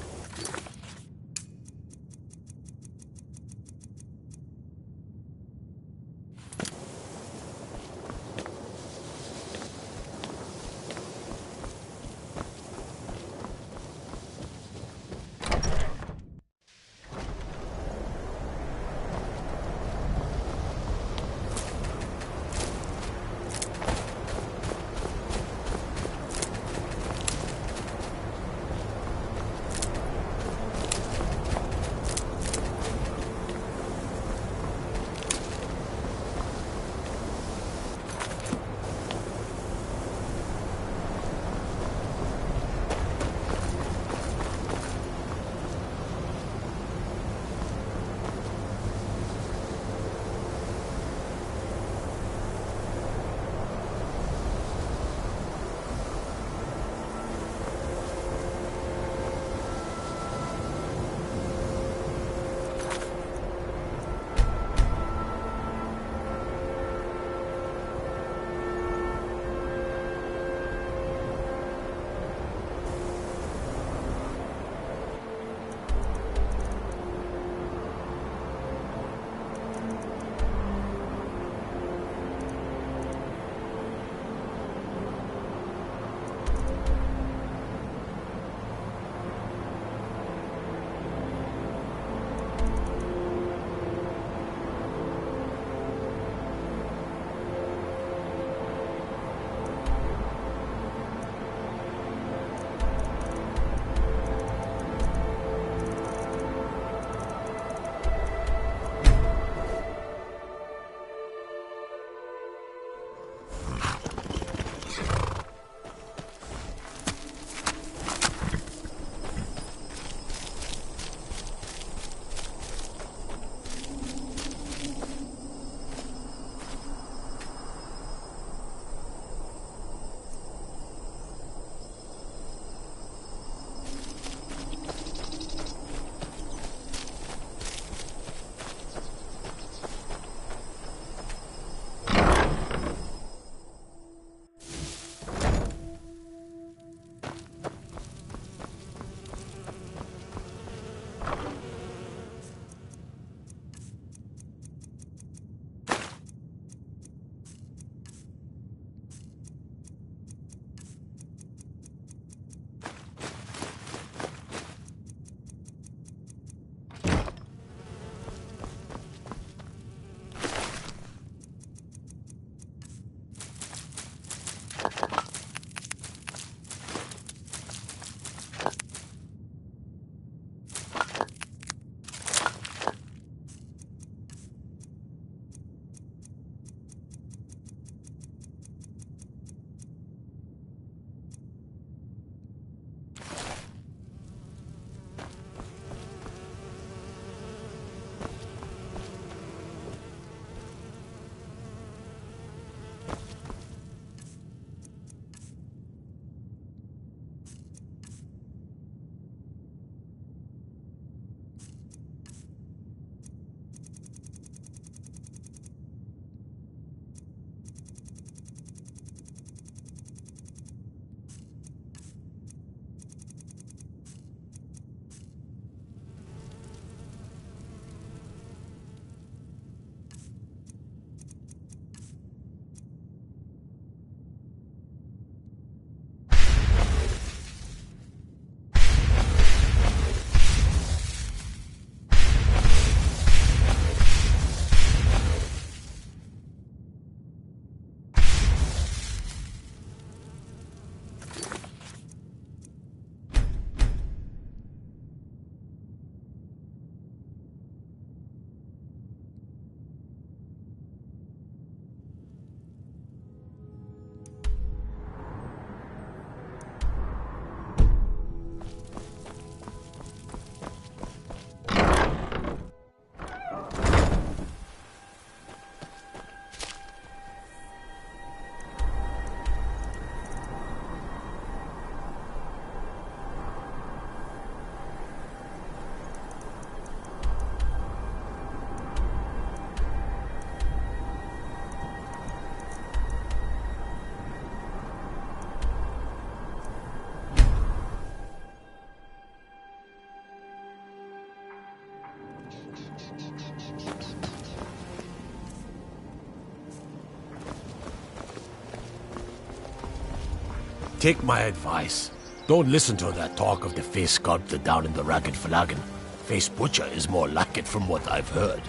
Take my advice. Don't listen to that talk of the face sculptor down in the Ragged Flagon. Face Butcher is more like it from what I've heard.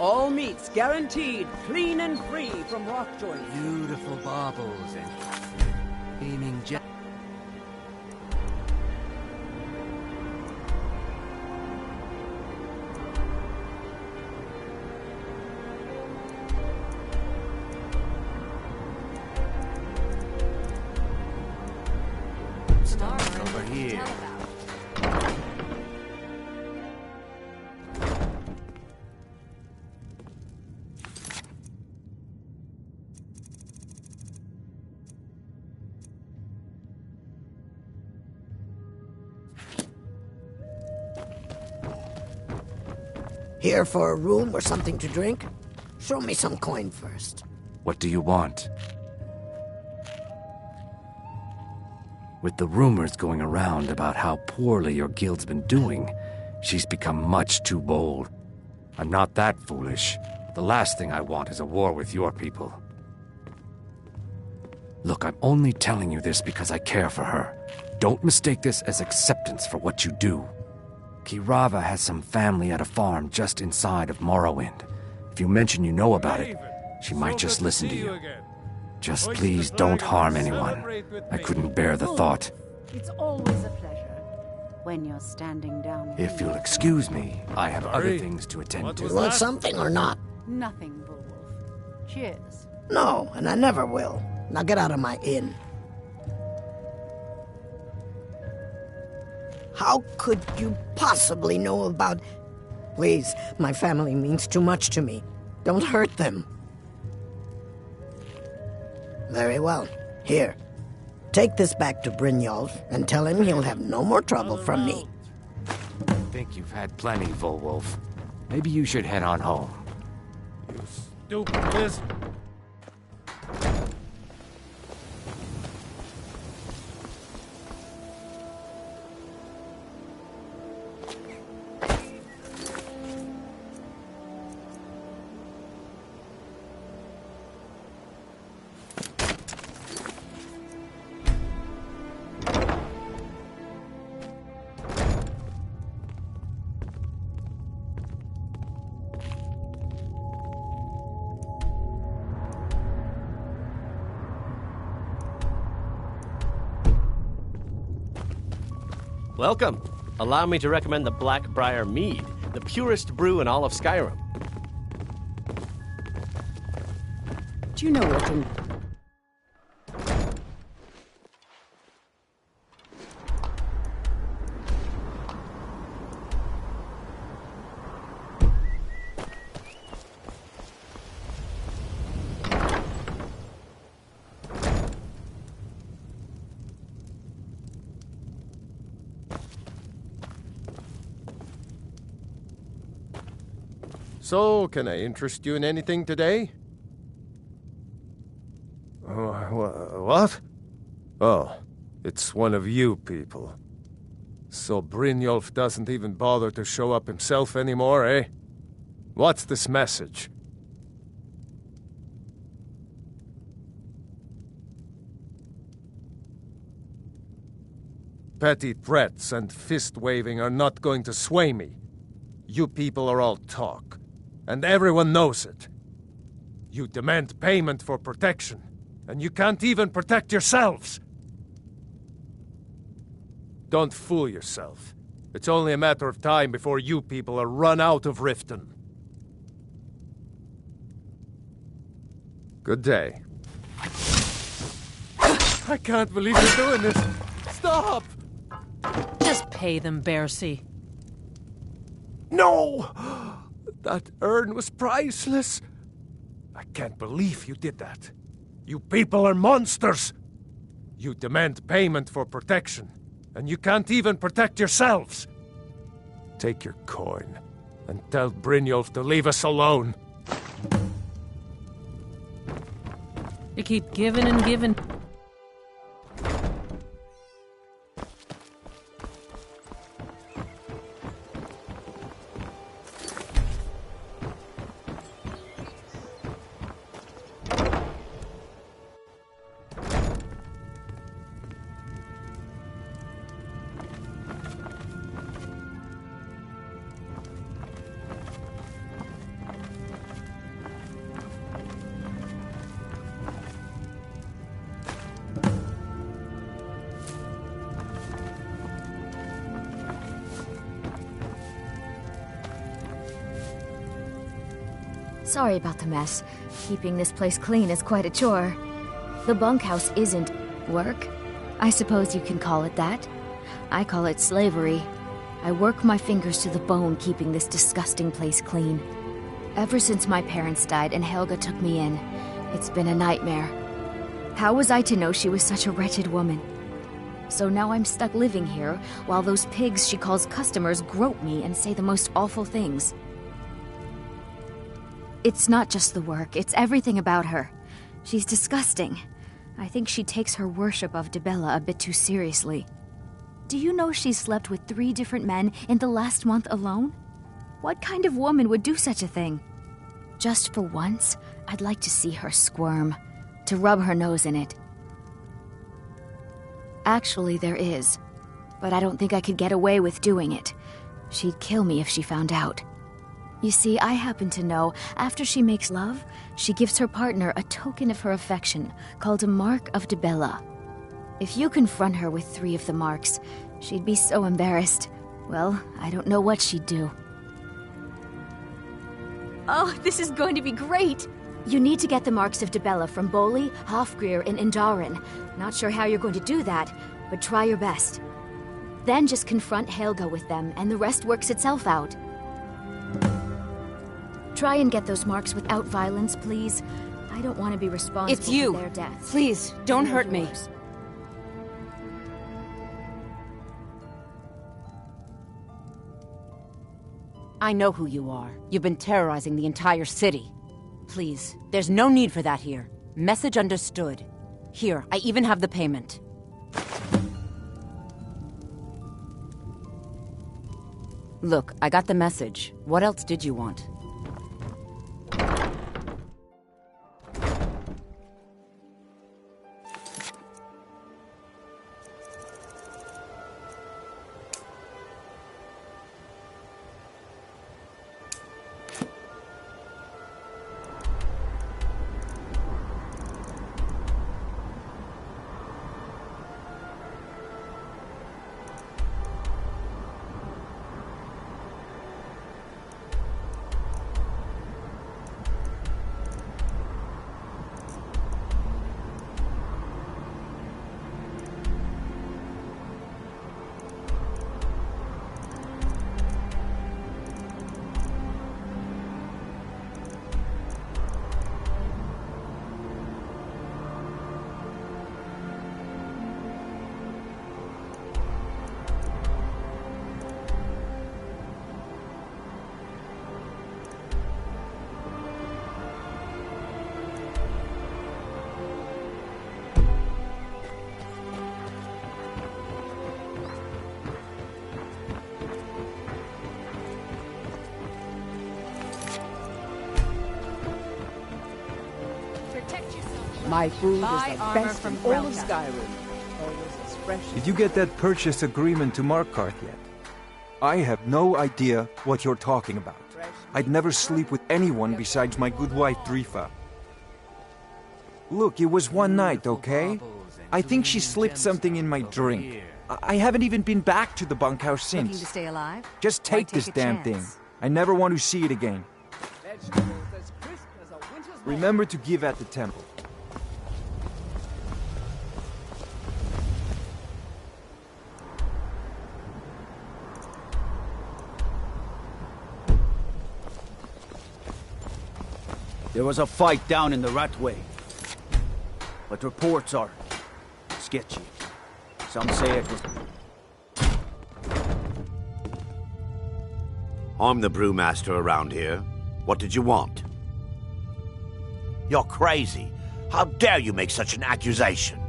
All meats guaranteed, clean and free from rock joints. Beautiful baubles and beaming jet. Over here. Here for a room or something to drink? Show me some coin first. What do you want? With the rumors going around about how poorly your guild's been doing, she's become much too bold. I'm not that foolish. The last thing I want is a war with your people. Look, I'm only telling you this because I care for her. Don't mistake this as acceptance for what you do. Kirava has some family at a farm just inside of Morrowind. If you mention you know about it, she might just listen to you. Just please don't harm anyone. I couldn't bear the thought. It's always a pleasure when you're standing down. If you'll excuse me, I have other things to attend to. You want something or not? Nothing, Beowulf. Cheers. No, and I never will. Now get out of my inn. How could you possibly know about... Please, my family means too much to me. Don't hurt them. Very well. Here. Take this back to Brynjolf and tell him he'll have no more trouble from me. I think you've had plenty, Volwolf. Maybe you should head on home. You stupid lizard. Welcome. Allow me to recommend the Blackbriar Mead, the purest brew in all of Skyrim. Do you know what in... So, can I interest you in anything today? What? Oh, it's one of you people. So Brynjolf doesn't even bother to show up himself anymore, eh? What's this message? Petty threats and fist-waving are not going to sway me. You people are all talk, and everyone knows it. You demand payment for protection, and you can't even protect yourselves. Don't fool yourself. It's only a matter of time before you people are run out of Riften. Good day. I can't believe you're doing this. Stop! Just pay them, Bercy. No! That urn was priceless. I can't believe you did that. You people are monsters. You demand payment for protection, and you can't even protect yourselves. Take your coin, and tell Brynjolf to leave us alone. You keep giving and giving. Sorry about the mess. Keeping this place clean is quite a chore. The bunkhouse isn't work. I suppose you can call it that. I call it slavery. I work my fingers to the bone keeping this disgusting place clean. Ever since my parents died and Helga took me in, it's been a nightmare. How was I to know she was such a wretched woman? So now I'm stuck living here, while those pigs she calls customers grope me and say the most awful things. It's not just the work, it's everything about her. She's disgusting. I think she takes her worship of Dibella a bit too seriously. Do you know she's slept with 3 different men in the last month alone? What kind of woman would do such a thing? Just for once, I'd like to see her squirm, to rub her nose in it. Actually, there is, but I don't think I could get away with doing it. She'd kill me if she found out. You see, I happen to know, after she makes love, she gives her partner a token of her affection, called a Mark of Dibella. If you confront her with 3 of the marks, she'd be so embarrassed. Well, I don't know what she'd do. Oh, this is going to be great! You need to get the marks of Dibella from Boli, Hofgrir, and Indaren. Not sure how you're going to do that, but try your best. Then just confront Helga with them, and the rest works itself out. Try and get those marks without violence, please. I don't want to be responsible for their deaths. Please, don't hurt me. I know who you are. You've been terrorizing the entire city. Please, there's no need for that here. Message understood. Here, I even have the payment. Look, I got the message. What else did you want? My food is the best from all of Skyrim. Always as fresh. Did you get that purchase agreement to Markarth yet? I have no idea what you're talking about. I'd never sleep with anyone besides my good wife, Drifa. Look, it was one night, okay? I think she slipped something in my drink. I haven't even been back to the bunkhouse since. Looking to stay alive? Just take this damn thing. I never want to see it again. Remember to give at the temple. There was a fight down in the Ratway, but reports are sketchy. Some say it was... I'm the brewmaster around here. What did you want? You're crazy. How dare you make such an accusation?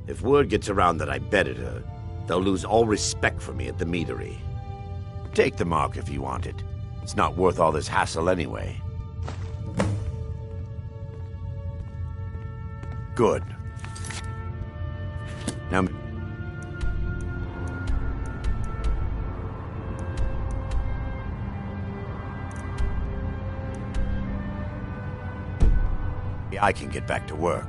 If word gets around that I bedded her, they'll lose all respect for me at the meadery. Take the mark if you want it. It's not worth all this hassle anyway. Good. Now... I can get back to work.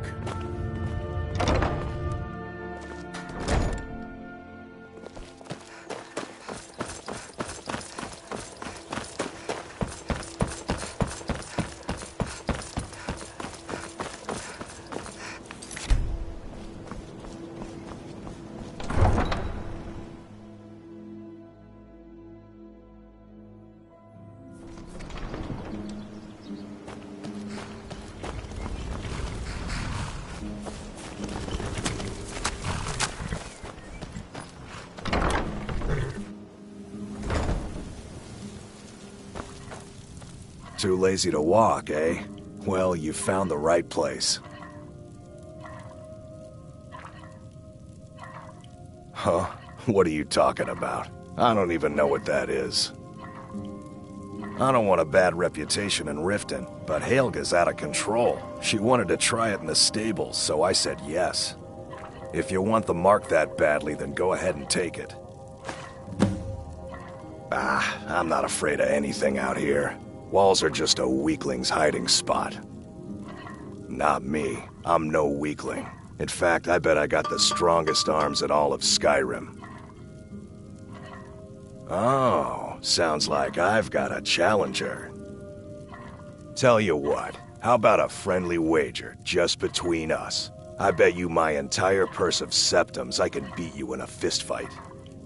Too lazy to walk, eh? Well, you found the right place. Huh? What are you talking about? I don't even know what that is. I don't want a bad reputation in Riften, but Helga's out of control. She wanted to try it in the stables, so I said yes. If you want the mark that badly, then go ahead and take it. I'm not afraid of anything out here. Walls are just a weakling's hiding spot. Not me. I'm no weakling. In fact, I bet I got the strongest arms in all of Skyrim. Oh, sounds like I've got a challenger. Tell you what, how about a friendly wager, just between us? I bet you my entire purse of septums I can beat you in a fistfight.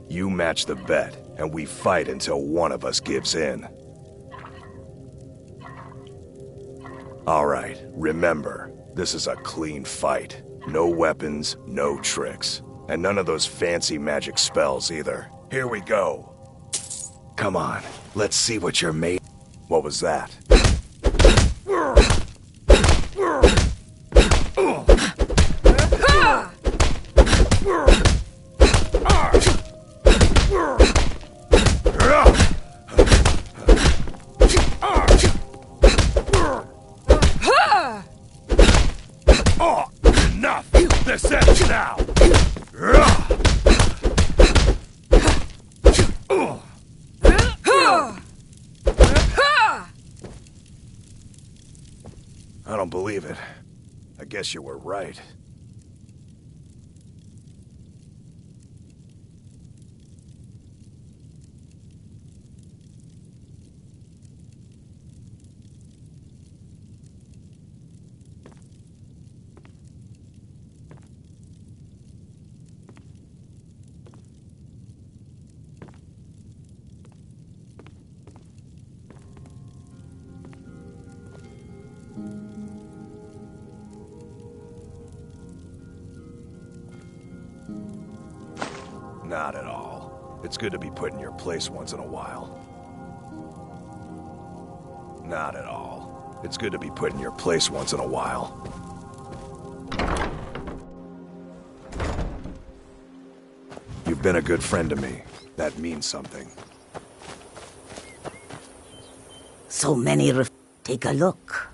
You match the bet, and we fight until one of us gives in. Alright, remember, this is a clean fight. No weapons, no tricks. And none of those fancy magic spells either. Here we go. Come on, let's see what you're made. What was that? Enough! This ends now! I don't believe it. I guess you were right. Not at all. It's good to be put in your place once in a while. Not at all. It's good to be put in your place once in a while. You've been a good friend to me. That means something. So many take a look.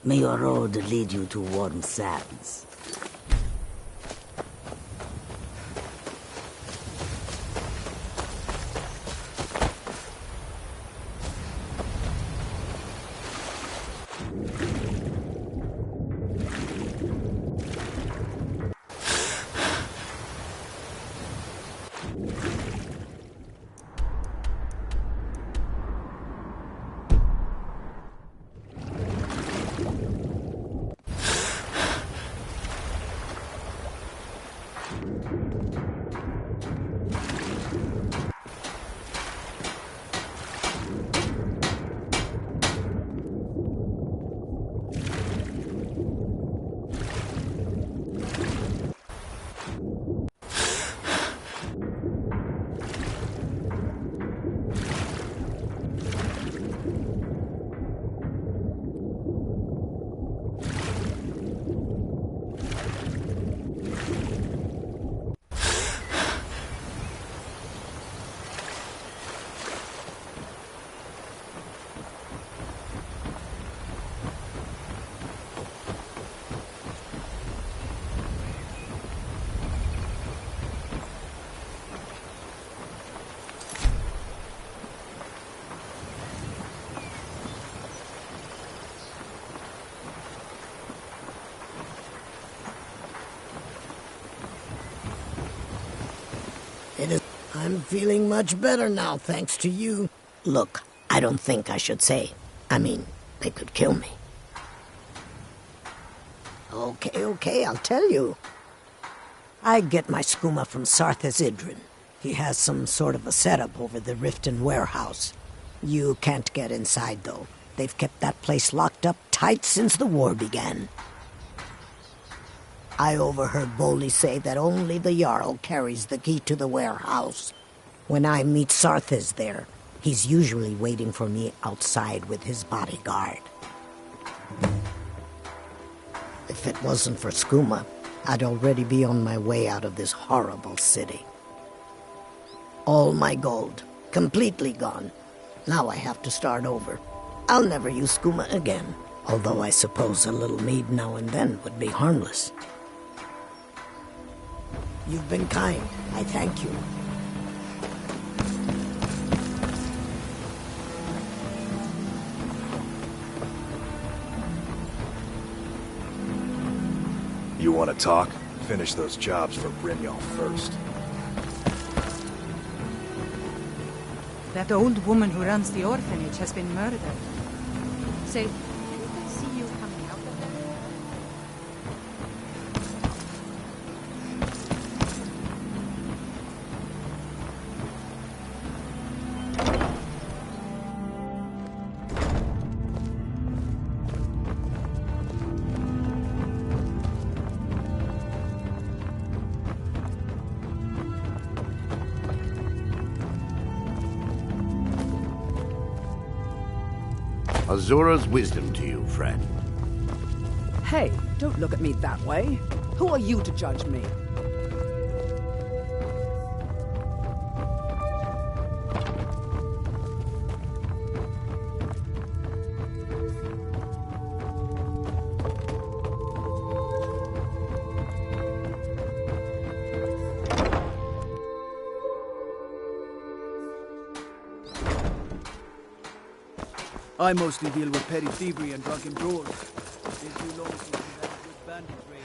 May your road lead you to warm sands. I'm feeling much better now, thanks to you. Look, I don't think I should say. I mean, they could kill me. Okay, I'll tell you. I get my skooma from Sarthas Idrin. He has some sort of a setup over the Riften warehouse. You can't get inside, though. They've kept that place locked up tight since the war began. I overheard Bolli say that only the Jarl carries the key to the warehouse. When I meet Sarthas there, he's usually waiting for me outside with his bodyguard. If it wasn't for skooma, I'd already be on my way out of this horrible city. All my gold, completely gone. Now I have to start over. I'll never use skooma again, although I suppose a little mead now and then would be harmless. You've been kind. I thank you. You want to talk? Finish those jobs for Brynjolf first. That old woman who runs the orphanage has been murdered. Say, didn't I see you coming out of there? Azura's wisdom to you, friend. Hey, don't look at me that way. Who are you to judge me? I mostly deal with petty thievery and drunken brawls. Been too long since we've had a good bandit raid.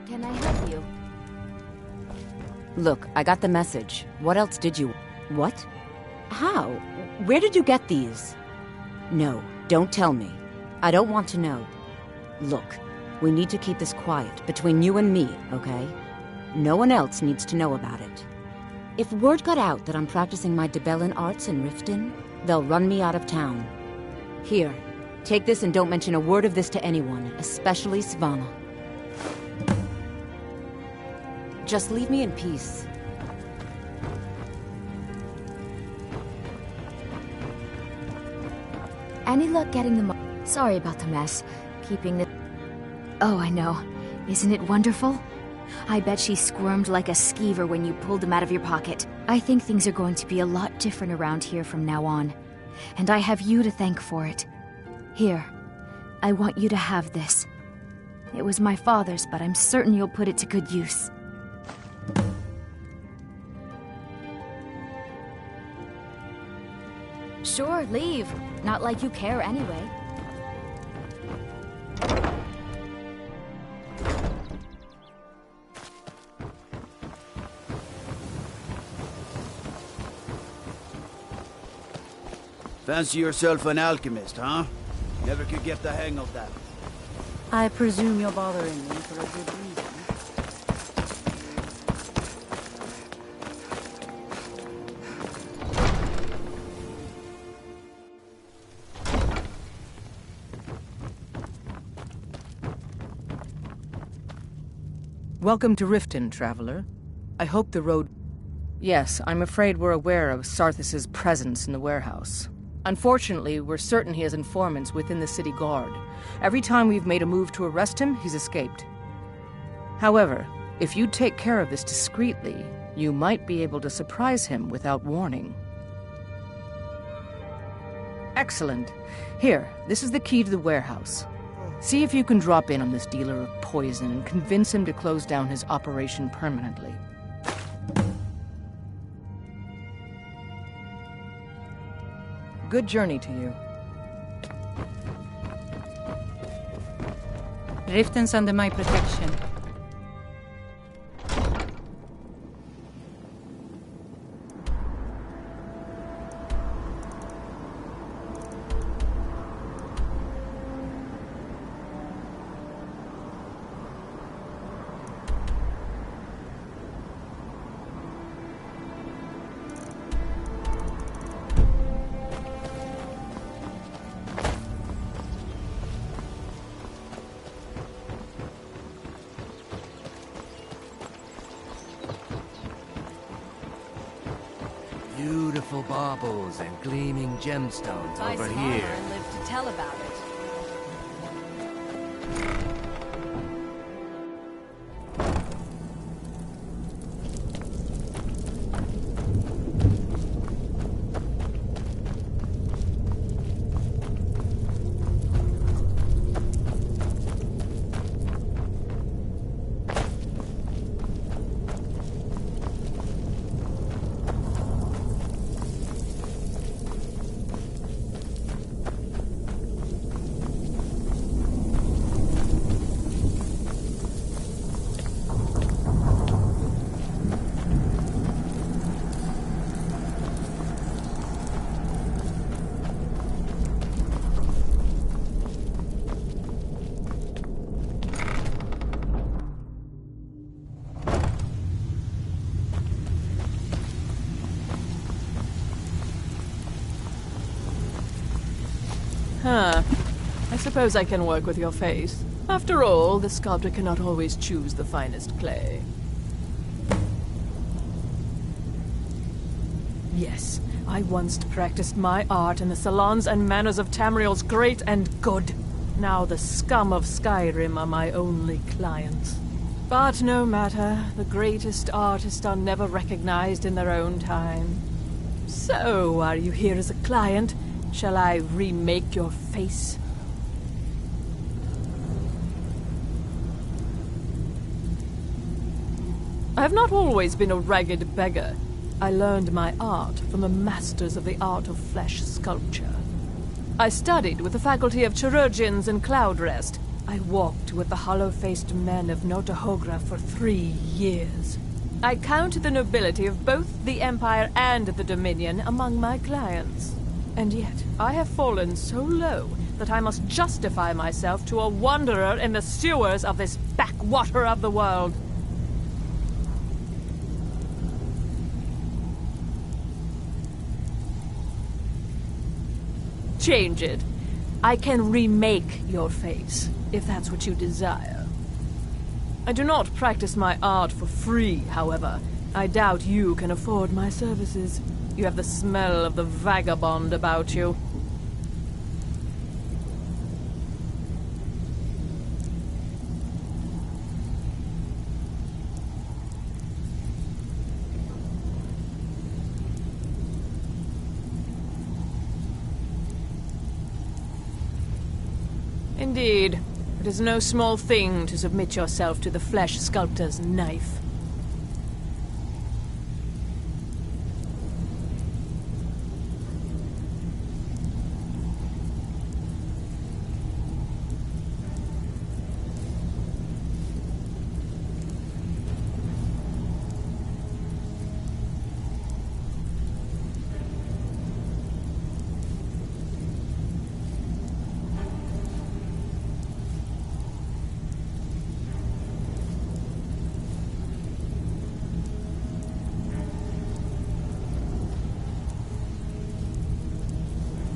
Can I help you? Look, I got the message. What else did you... What? How? Where did you get these? No, don't tell me. I don't want to know. Look, we need to keep this quiet, between you and me, okay? No one else needs to know about it. If word got out that I'm practicing my Debellan arts in Riften, they'll run me out of town. Here, take this and don't mention a word of this to anyone, especially Svanna. Just leave me in peace. Any luck getting them... Sorry about the mess. Keeping the... Oh, I know. Isn't it wonderful? I bet she squirmed like a skeever when you pulled them out of your pocket. I think things are going to be a lot different around here from now on. And I have you to thank for it. Here, I want you to have this. It was my father's, but I'm certain you'll put it to good use. Sure, leave. Not like you care anyway. Fancy yourself an alchemist, huh? Never could get the hang of that. I presume you're bothering me for a good reason. Welcome to Riften, traveler. I hope the road... Yes, I'm afraid we're aware of Sarthas' presence in the warehouse. Unfortunately, we're certain he has informants within the city guard. Every time we've made a move to arrest him, he's escaped. However, if you take care of this discreetly, you might be able to surprise him without warning. Excellent. Here, this is the key to the warehouse. See if you can drop in on this dealer of poison and convince him to close down his operation permanently. Good journey to you. Riften's under my protection. Beautiful baubles and gleaming gemstones over here. I live to tell about it. Huh. I suppose I can work with your face. After all, the sculptor cannot always choose the finest clay. Yes, I once practiced my art in the salons and manners of Tamriel's great and good. Now the scum of Skyrim are my only clients. But no matter, the greatest artists are never recognized in their own time. So, are you here as a client? Shall I remake your face? I have not always been a ragged beggar. I learned my art from the masters of the art of flesh sculpture. I studied with the faculty of chirurgeons in Cloudrest. I walked with the hollow-faced men of Notahogra for 3 years. I counted the nobility of both the Empire and the Dominion among my clients. And yet, I have fallen so low that I must justify myself to a wanderer in the sewers of this backwater of the world. Change it. I can remake your face, if that's what you desire. I do not practice my art for free, however. I doubt you can afford my services. You have the smell of the vagabond about you. Indeed. It is no small thing to submit yourself to the flesh sculptor's knife.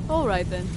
All right, then.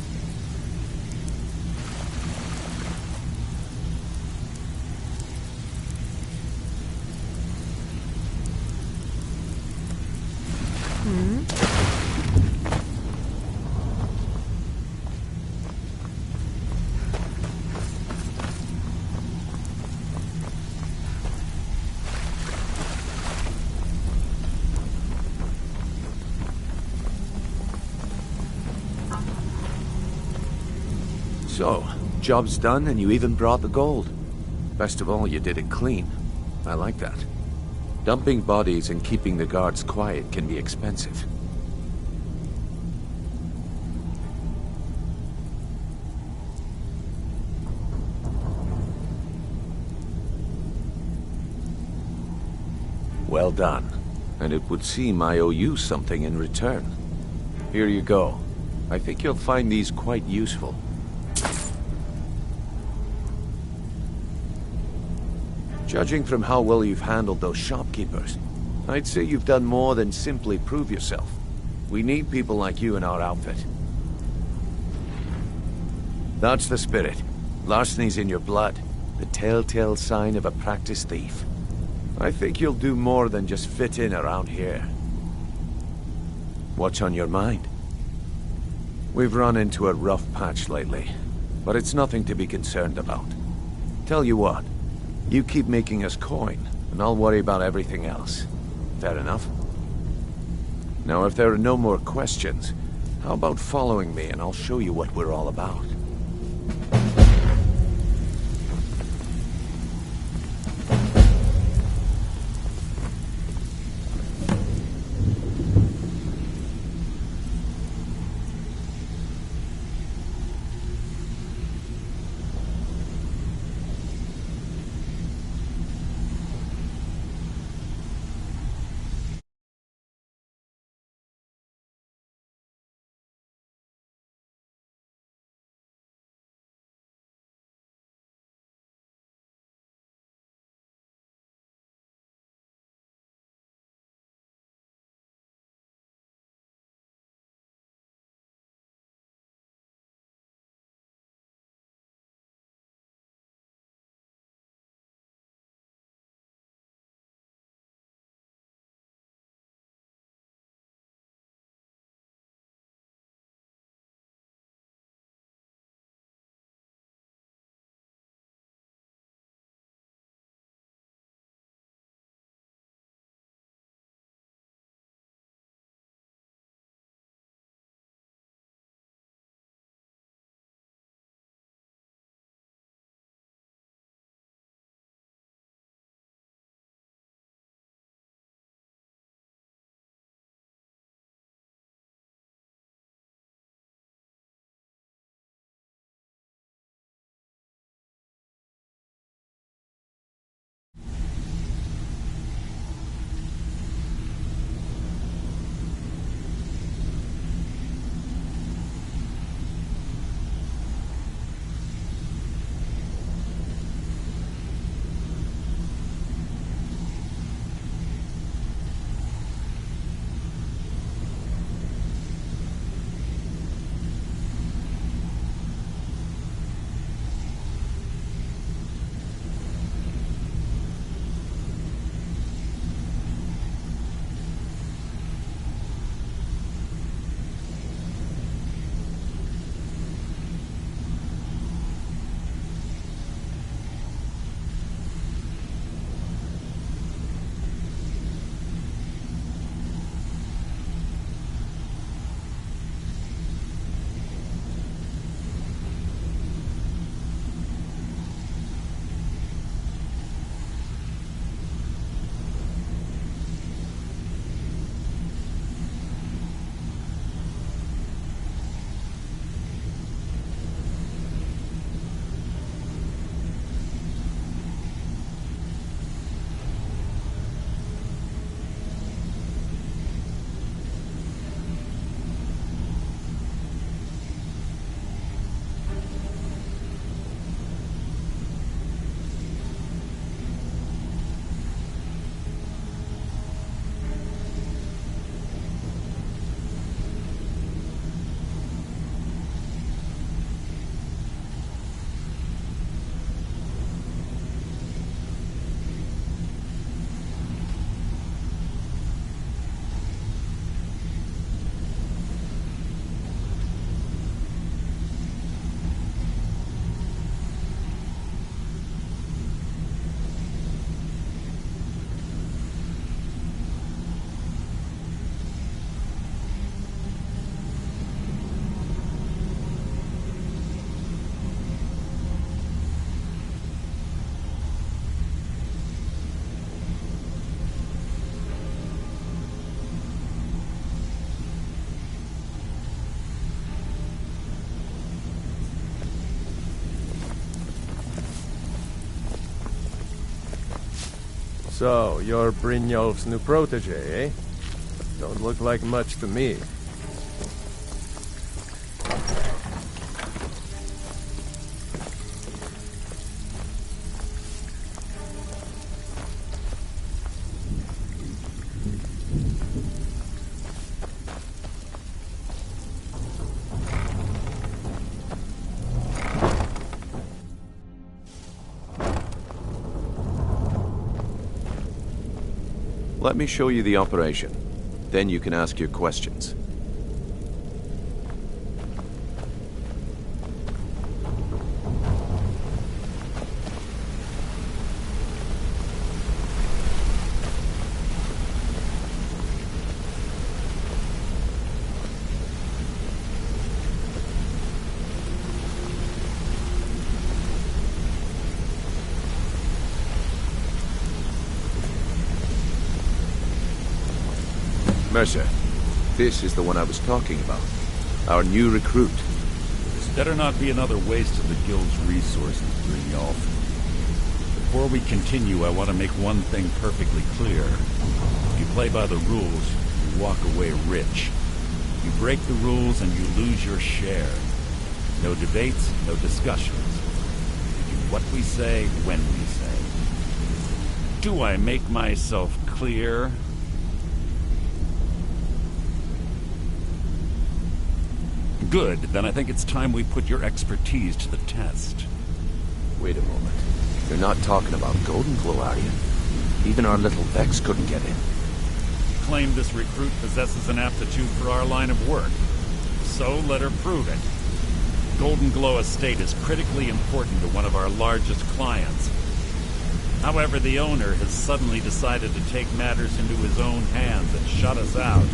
So, job's done and you even brought the gold. Best of all, you did it clean. I like that. Dumping bodies and keeping the guards quiet can be expensive. Well done. And it would seem I owe you something in return. Here you go. I think you'll find these quite useful. Judging from how well you've handled those shopkeepers, I'd say you've done more than simply prove yourself. We need people like you in our outfit. That's the spirit. Larceny's in your blood. The telltale sign of a practiced thief. I think you'll do more than just fit in around here. What's on your mind? We've run into a rough patch lately, but it's nothing to be concerned about. Tell you what, you keep making us coin, and I'll worry about everything else. Fair enough? Now, if there are no more questions, how about following me and I'll show you what we're all about? So, you're Brynjolf's new protege, eh? Don't look like much to me. Let me show you the operation. Then you can ask your questions. Mercer, this is the one I was talking about. Our new recruit. This better not be another waste of the Guild's resources, Brynjolf. Before we continue, I want to make one thing perfectly clear. If you play by the rules, you walk away rich. You break the rules and you lose your share. No debates, no discussions. We do what we say, when we say. Do I make myself clear? Good, then I think it's time we put your expertise to the test. Wait a moment. You're not talking about Golden Glow, are you? Even our little Vex couldn't get in. You claim this recruit possesses an aptitude for our line of work. So let her prove it. Golden Glow Estate is critically important to one of our largest clients. However, the owner has suddenly decided to take matters into his own hands and shut us out.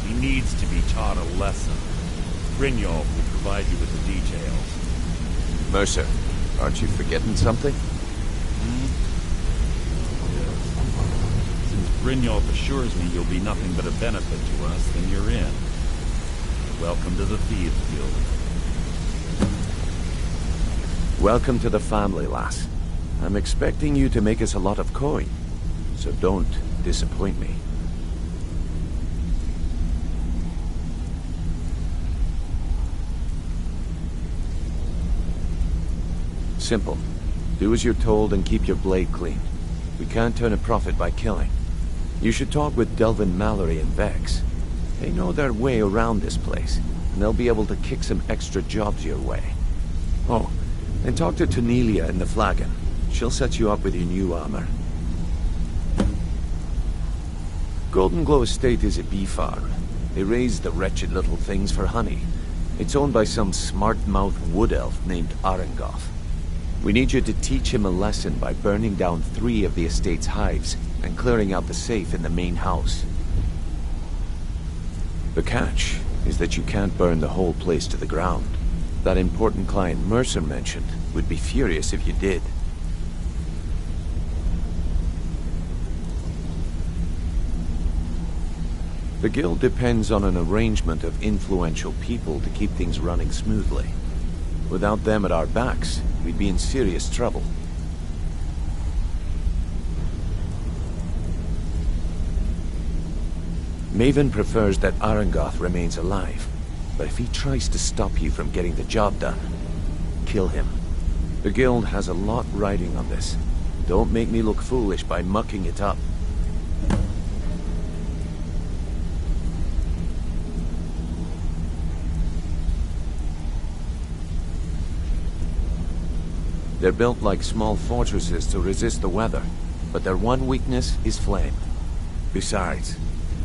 He needs to be taught a lesson. Brynjolf will provide you with the details. Mercer, aren't you forgetting something? Yes. Since Brynjolf assures me you'll be nothing but a benefit to us, then you're in. Welcome to the Thieves Guild. Welcome to the family, lass. I'm expecting you to make us a lot of coin, so don't disappoint me. Simple. Do as you're told and keep your blade clean. We can't turn a profit by killing. You should talk with Delvin Mallory and Vex. They know their way around this place, and they'll be able to kick some extra jobs your way. Oh, and talk to Cornelia in the Flagon. She'll set you up with your new armor. Golden Glow Estate is a bee farm. They raise the wretched little things for honey. It's owned by some smart-mouthed wood elf named Arengoth. We need you to teach him a lesson by burning down 3 of the estate's hives and clearing out the safe in the main house. The catch is that you can't burn the whole place to the ground. That important client Mercer mentioned would be furious if you did. The guild depends on an arrangement of influential people to keep things running smoothly. Without them at our backs, we'd be in serious trouble. Maven prefers that Arengoth remains alive, but if he tries to stop you from getting the job done, kill him. The guild has a lot riding on this. Don't make me look foolish by mucking it up. They're built like small fortresses to resist the weather, but their one weakness is flame. Besides,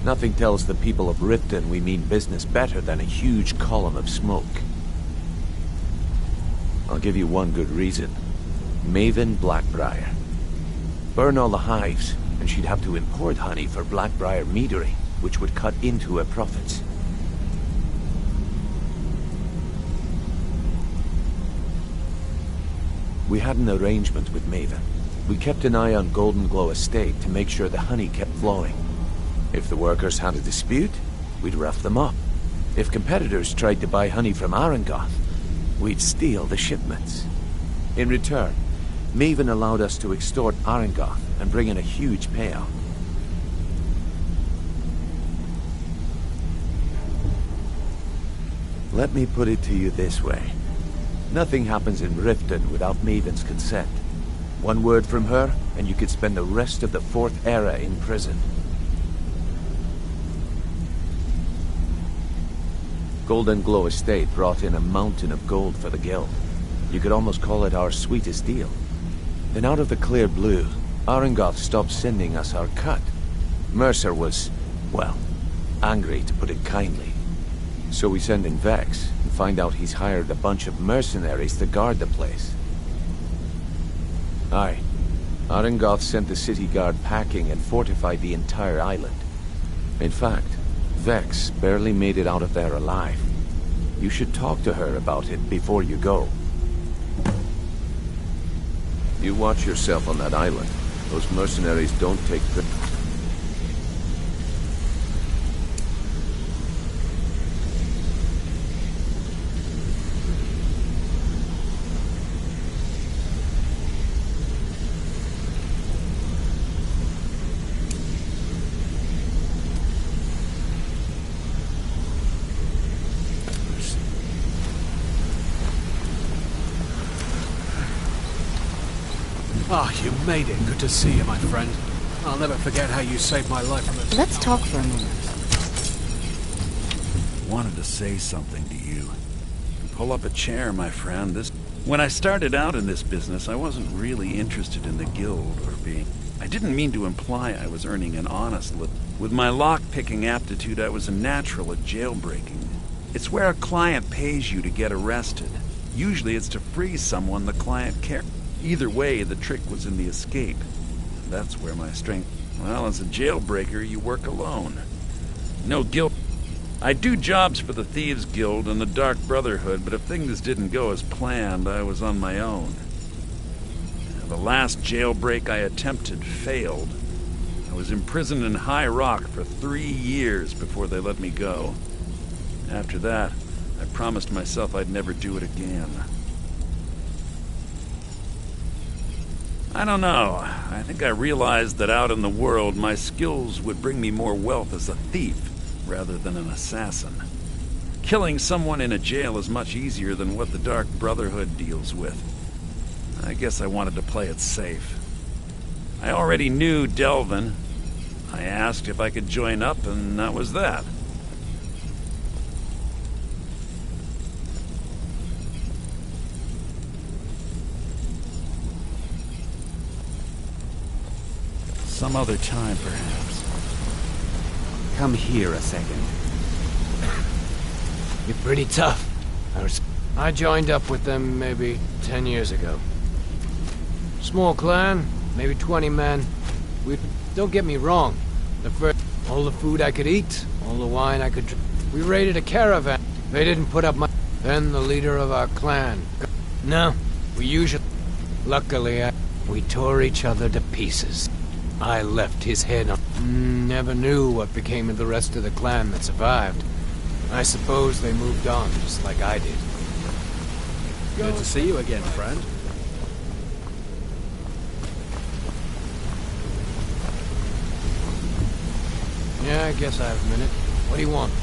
nothing tells the people of Riften we mean business better than a huge column of smoke. I'll give you one good reason. Maven Blackbriar. Burn all the hives, and she'd have to import honey for Blackbriar meadery, which would cut into her profits. We had an arrangement with Maven. We kept an eye on Golden Glow Estate to make sure the honey kept flowing. If the workers had a dispute, we'd rough them up. If competitors tried to buy honey from Arengoth, we'd steal the shipments. In return, Maven allowed us to extort Arengoth and bring in a huge payout. Let me put it to you this way. Nothing happens in Riften without Maven's consent. One word from her, and you could spend the rest of the Fourth Era in prison. Golden Glow Estate brought in a mountain of gold for the guild. You could almost call it our sweetest deal. Then out of the clear blue, Arengoth stopped sending us our cut. Mercer was, well, angry to put it kindly. So we send in Vex and find out he's hired a bunch of mercenaries to guard the place. Aye. Arengoth sent the city guard packing and fortified the entire island. In fact, Vex barely made it out of there alive. You should talk to her about it before you go. You watch yourself on that island. Those mercenaries don't take good... Ah, you made it. Good to see you, my friend. I'll never forget how you saved my life from a... Let's talk for a moment. Wanted to say something to you. Pull up a chair, my friend. When I started out in this business, I wasn't really interested in the guild or being... I didn't mean to imply I was earning an honest living. With my lock-picking aptitude, I was a natural at jailbreaking. It's where a client pays you to get arrested. Usually it's to free someone the client cares. Either way, the trick was in the escape. That's where my strength... Well, as a jailbreaker, you work alone. No guild... I do jobs for the Thieves Guild and the Dark Brotherhood, but if things didn't go as planned, I was on my own. The last jailbreak I attempted failed. I was imprisoned in High Rock for 3 years before they let me go. After that, I promised myself I'd never do it again. I don't know. I think I realized that out in the world, my skills would bring me more wealth as a thief, rather than an assassin. Killing someone in a jail is much easier than what the Dark Brotherhood deals with. I guess I wanted to play it safe. I already knew Delvin. I asked if I could join up, and that was that. Some other time, perhaps. Come here a second. You're pretty tough. I joined up with them maybe 10 years ago. Small clan, maybe 20 men. Don't get me wrong. All the food I could eat, all the wine I could drink. We raided a caravan. They didn't put up much. Then the leader of our clan. No, we usually... Luckily, we tore each other to pieces. I left his head on. Never knew what became of the rest of the clan that survived. I suppose they moved on, just like I did. Good to see you again, friend. Yeah, I guess I have a minute. What do you want?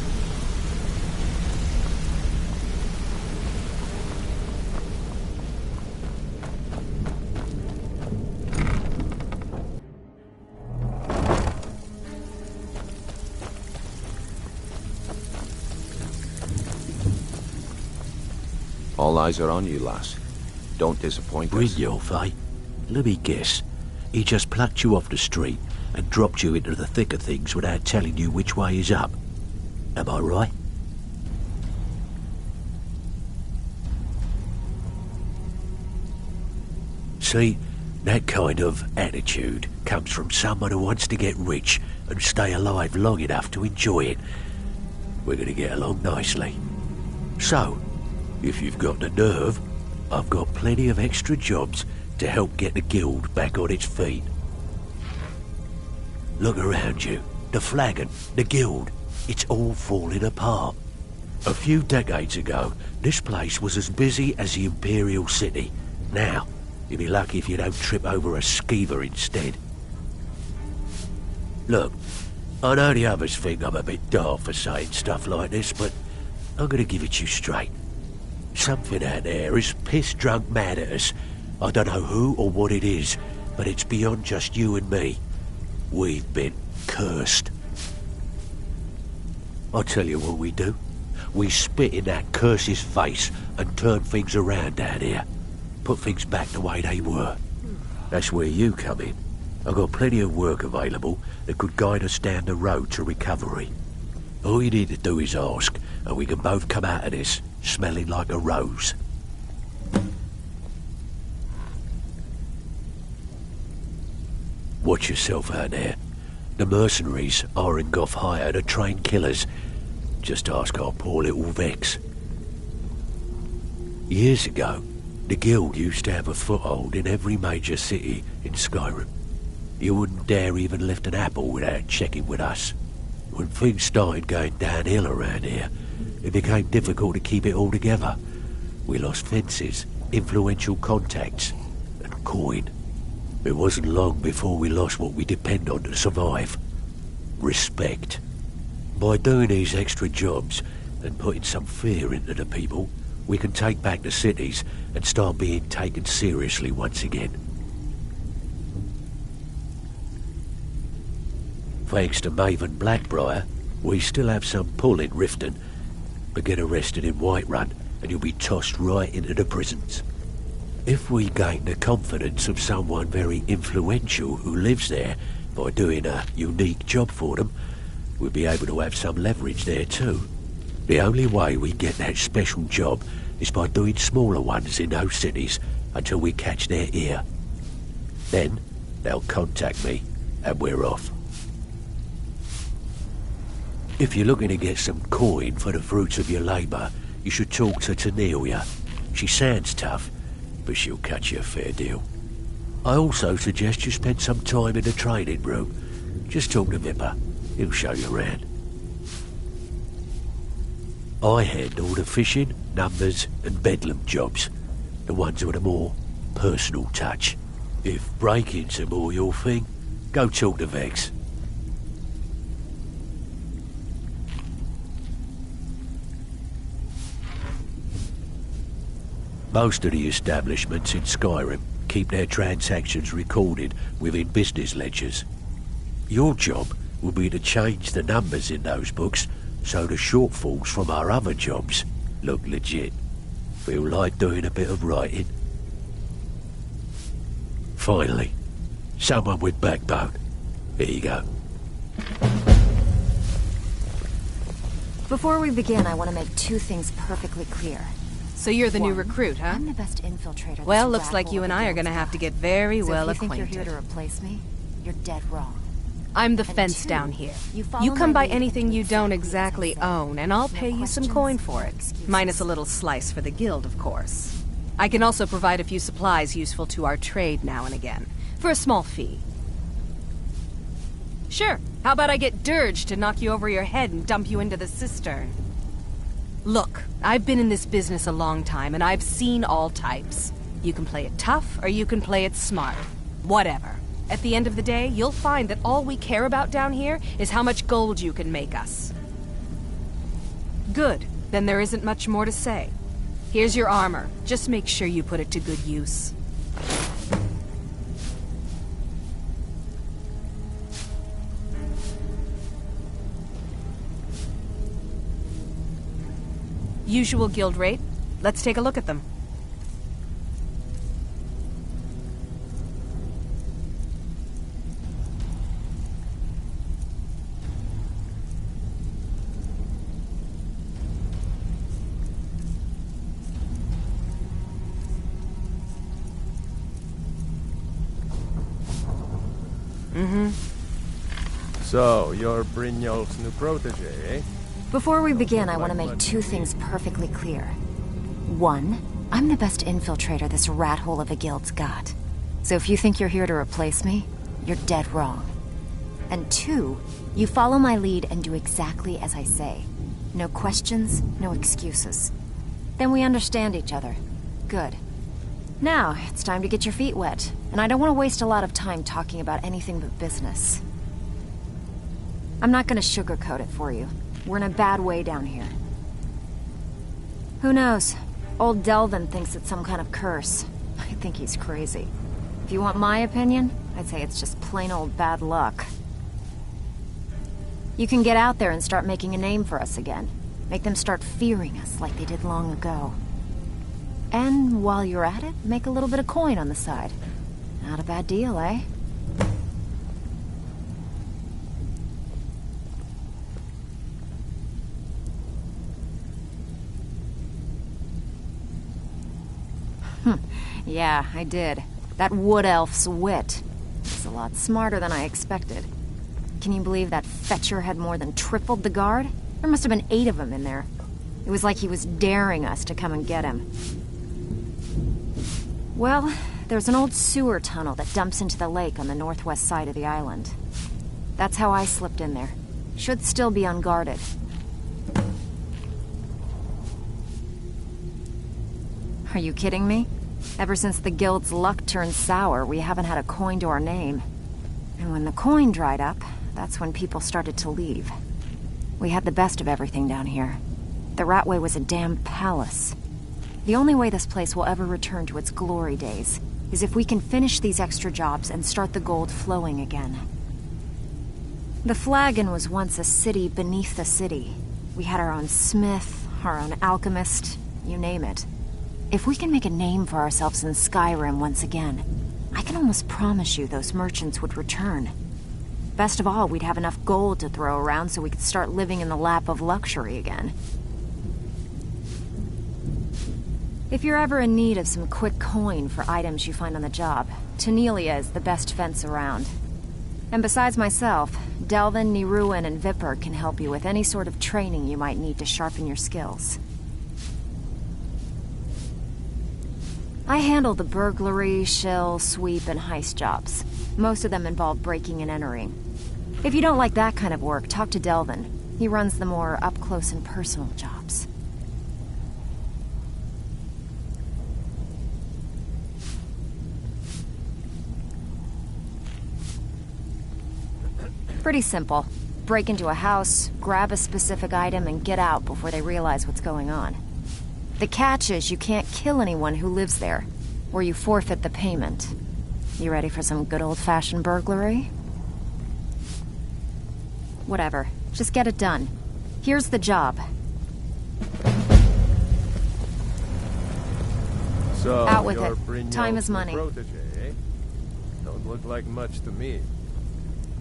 All eyes are on you, lass. Don't disappoint us. Brynjolf, eh? Let me guess. He just plucked you off the street and dropped you into the thick of things without telling you which way is up. Am I right? See, that kind of attitude comes from someone who wants to get rich and stay alive long enough to enjoy it. We're gonna get along nicely. So, if you've got the nerve, I've got plenty of extra jobs to help get the guild back on its feet. Look around you. The flagon, the guild, it's all falling apart. A few decades ago, this place was as busy as the Imperial City. Now, You'd be lucky if you don't trip over a skeever instead. Look, I know the others think I'm a bit daft for saying stuff like this, but I'm gonna give it you straight. Something out there is piss-drunk mad at us. I don't know who or what it is, but it's beyond just you and me. We've been cursed. I'll tell you what we do. We spit in that curse's face and turn things around down here. Put things back the way they were. That's where you come in. I've got plenty of work available that could guide us down the road to recovery. All you need to do is ask, and we can both come out of this smelling like a rose. Watch yourself out there. The mercenaries Arengoth hired are trained killers. Just ask our poor little Vex. Years ago, the guild used to have a foothold in every major city in Skyrim. You wouldn't dare even lift an apple without checking with us. When things started going downhill around here, it became difficult to keep it all together. We lost fences, influential contacts, and coin. It wasn't long before we lost what we depend on to survive. Respect. By doing these extra jobs and putting some fear into the people, we can take back the cities and start being taken seriously once again. Thanks to Maven Blackbriar, we still have some pull in Riften, but get arrested in Whiterun and you'll be tossed right into the prisons. If we gain the confidence of someone very influential who lives there by doing a unique job for them, we'll be able to have some leverage there too. The only way we get that special job is by doing smaller ones in those cities until we catch their ear. Then they'll contact me and we're off. If you're looking to get some coin for the fruits of your labour, you should talk to Tanelia. She sounds tough, but she'll cut you a fair deal. I also suggest you spend some time in the training room. Just talk to Vipper. He'll show you around. I handle the fishing, numbers and bedlam jobs. The ones with a more personal touch. If breaking's a more your thing, go talk to Vex. Most of the establishments in Skyrim keep their transactions recorded within business ledgers. Your job will be to change the numbers in those books so the shortfalls from our other jobs look legit. Feel like doing a bit of writing? Finally, someone with backbone. Here you go. Before we begin, I want to make two things perfectly clear. So you're the new recruit, huh? I'm the best infiltrator. Well, looks like you and I are gonna have to get very well acquainted. If you think you're here to replace me, you're dead wrong. I'm the fence down here. You come by anything you don't exactly own, and I'll pay you some coin for it. Minus a little slice for the guild, of course. I can also provide a few supplies useful to our trade now and again, for a small fee. Sure, how about I get Dirge to knock you over your head and dump you into the cistern? Look, I've been in this business a long time, and I've seen all types. You can play it tough, or you can play it smart. Whatever. At the end of the day, you'll find that all we care about down here is how much gold you can make us. Good. Then there isn't much more to say. Here's your armor. Just make sure you put it to good use. Usual guild rate. Let's take a look at them. So, you're Brynjolf's new protege, eh? Before we begin, I want to make two things perfectly clear. One, I'm the best infiltrator this rat hole of a guild's got. So if you think you're here to replace me, you're dead wrong. And two, you follow my lead and do exactly as I say. No questions, no excuses. Then we understand each other. Good. Now, it's time to get your feet wet, and I don't want to waste a lot of time talking about anything but business. I'm not gonna sugarcoat it for you. We're in a bad way down here. Who knows? Old Delvin thinks it's some kind of curse. I think he's crazy. If you want my opinion, I'd say it's just plain old bad luck. You can get out there and start making a name for us again. Make them start fearing us like they did long ago. And while you're at it, make a little bit of coin on the side. Not a bad deal, eh? Yeah, I did. That wood elf's wit. He's a lot smarter than I expected. Can you believe that fetcher had more than tripled the guard? There must have been 8 of them in there. It was like he was daring us to come and get him. Well, there's an old sewer tunnel that dumps into the lake on the northwest side of the island. That's how I slipped in there. Should still be unguarded. Are you kidding me? Ever since the guild's luck turned sour, we haven't had a coin to our name. And when the coin dried up, that's when people started to leave. We had the best of everything down here. The Ratway was a damn palace. The only way this place will ever return to its glory days is if we can finish these extra jobs and start the gold flowing again. The Flagon was once a city beneath the city. We had our own smith, our own alchemist, you name it. If we can make a name for ourselves in Skyrim once again, I can almost promise you those merchants would return. Best of all, we'd have enough gold to throw around so we could start living in the lap of luxury again. If you're ever in need of some quick coin for items you find on the job, Tanelia is the best fence around. And besides myself, Delvin, Niruin, and Vipper can help you with any sort of training you might need to sharpen your skills. I handle the burglary, shill, sweep, and heist jobs. Most of them involve breaking and entering. If you don't like that kind of work, talk to Delvin. He runs the more up-close and personal jobs. Pretty simple. Break into a house, grab a specific item, and get out before they realize what's going on. The catch is you can't kill anyone who lives there, or you forfeit the payment. You ready for some good old-fashioned burglary? Whatever. Just get it done. Here's the job. So, out with you're it. Brynjolf's Time is money. protege, eh? Don't look like much to me.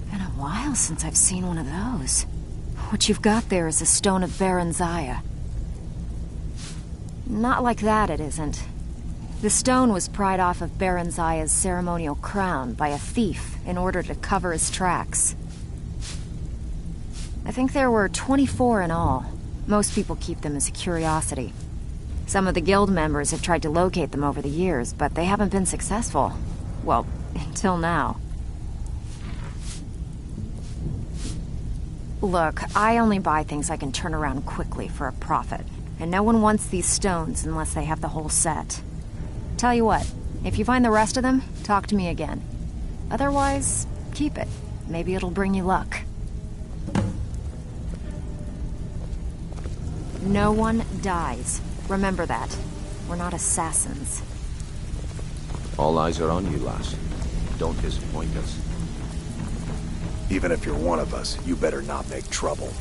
Been a while since I've seen one of those. What you've got there is a stone of Baranzaya. Not like that, it isn't. The stone was pried off of Baranzaya's ceremonial crown by a thief in order to cover his tracks. I think there were 24 in all. Most people keep them as a curiosity. Some of the guild members have tried to locate them over the years, but they haven't been successful. Well, until now. Look, I only buy things I can turn around quickly for a profit. And no one wants these stones unless they have the whole set. Tell you what, if you find the rest of them, talk to me again. Otherwise, keep it. Maybe it'll bring you luck. No one dies. Remember that. We're not assassins. All eyes are on you, lass. Don't disappoint us. Even if you're one of us, you better not make trouble.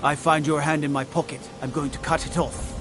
I find your hand in my pocket. I'm going to cut it off.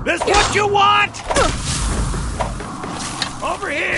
This what you want? Over here!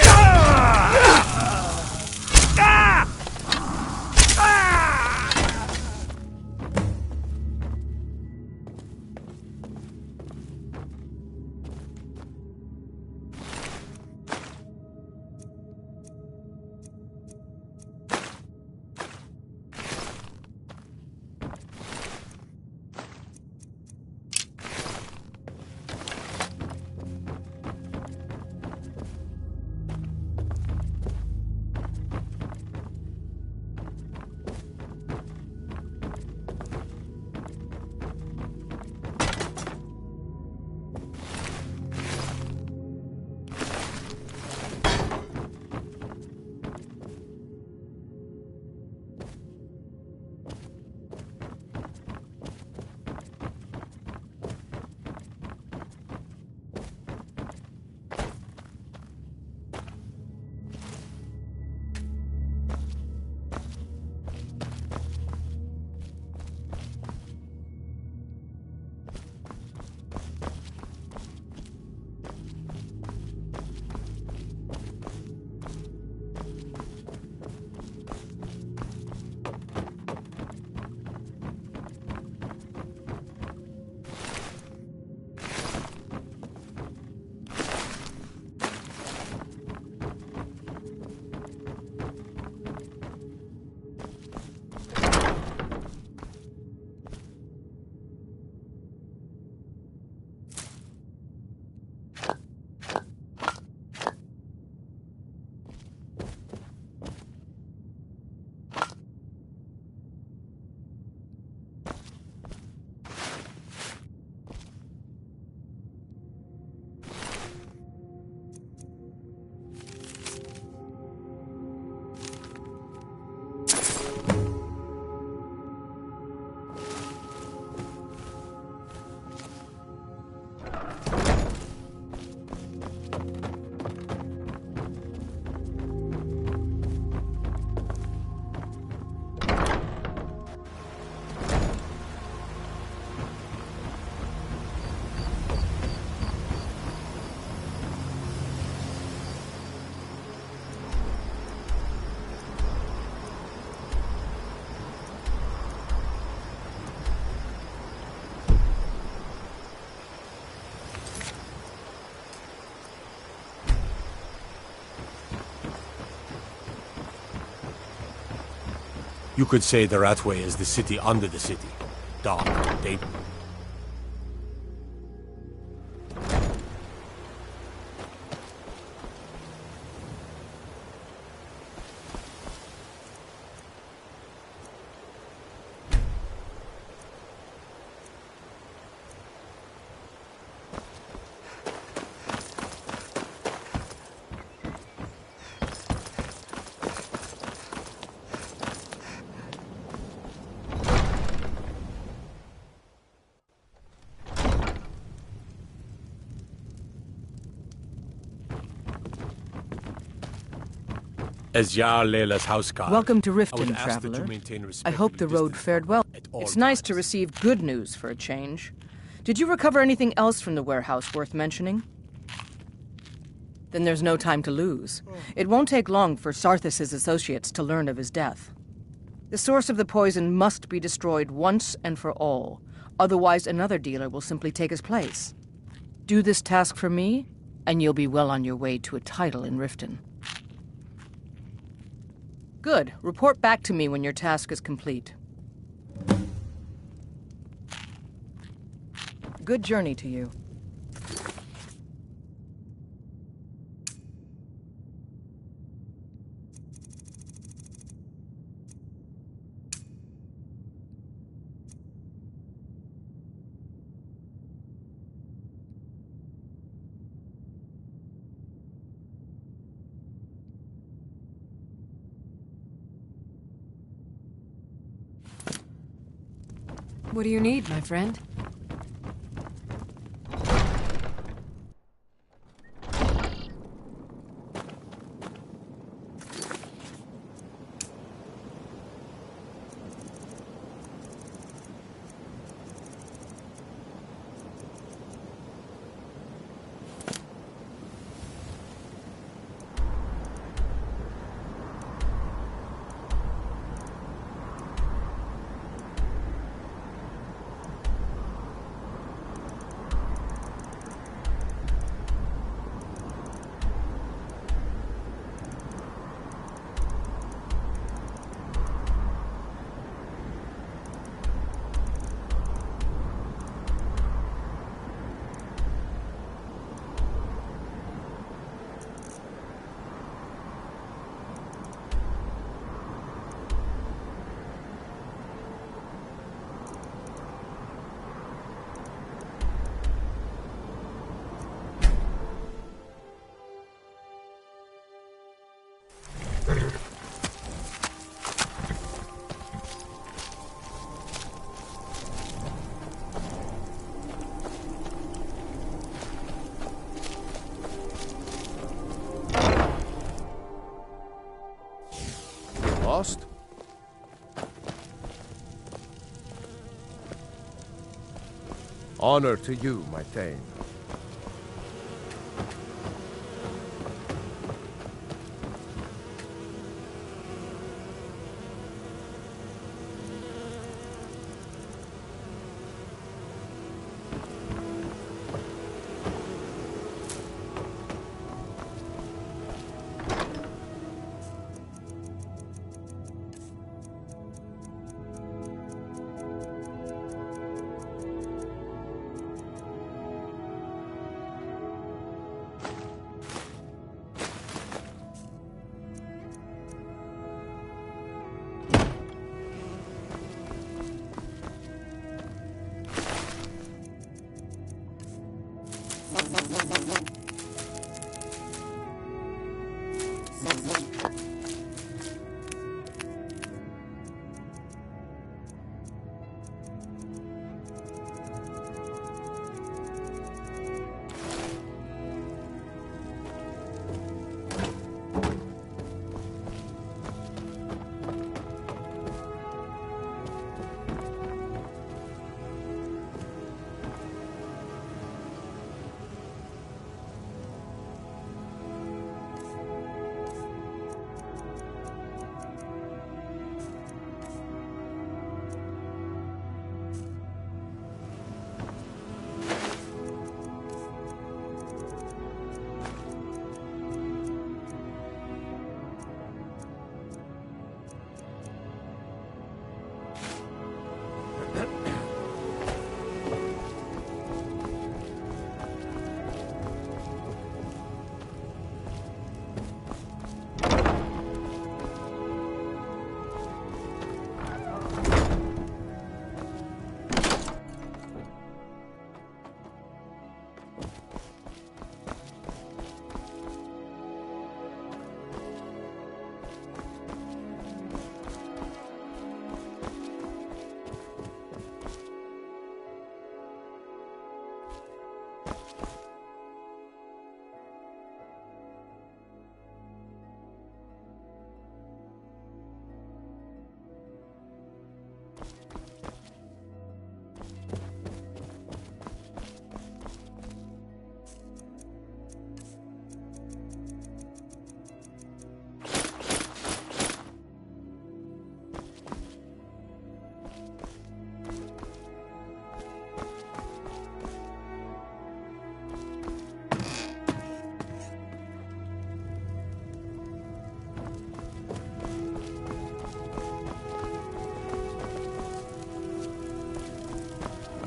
You could say the Ratway is the city under the city. Dark, dangerous. As Jarl Leila's houseguard, Welcome to I would Riften, ask that traveler. you maintain I respect hope of the your road distance fared well. all It's nice to receive good news for a change. Did you recover anything else from the warehouse worth mentioning? Then there's no time to lose. It won't take long for Sarthis' associates to learn of his death. The source of the poison must be destroyed once and for all. Otherwise, another dealer will simply take his place. Do this task for me, and you'll be well on your way to a title in Riften. Good. Report back to me when your task is complete. Good journey to you. What do you need, my friend? lost? Honor to you, my Thane.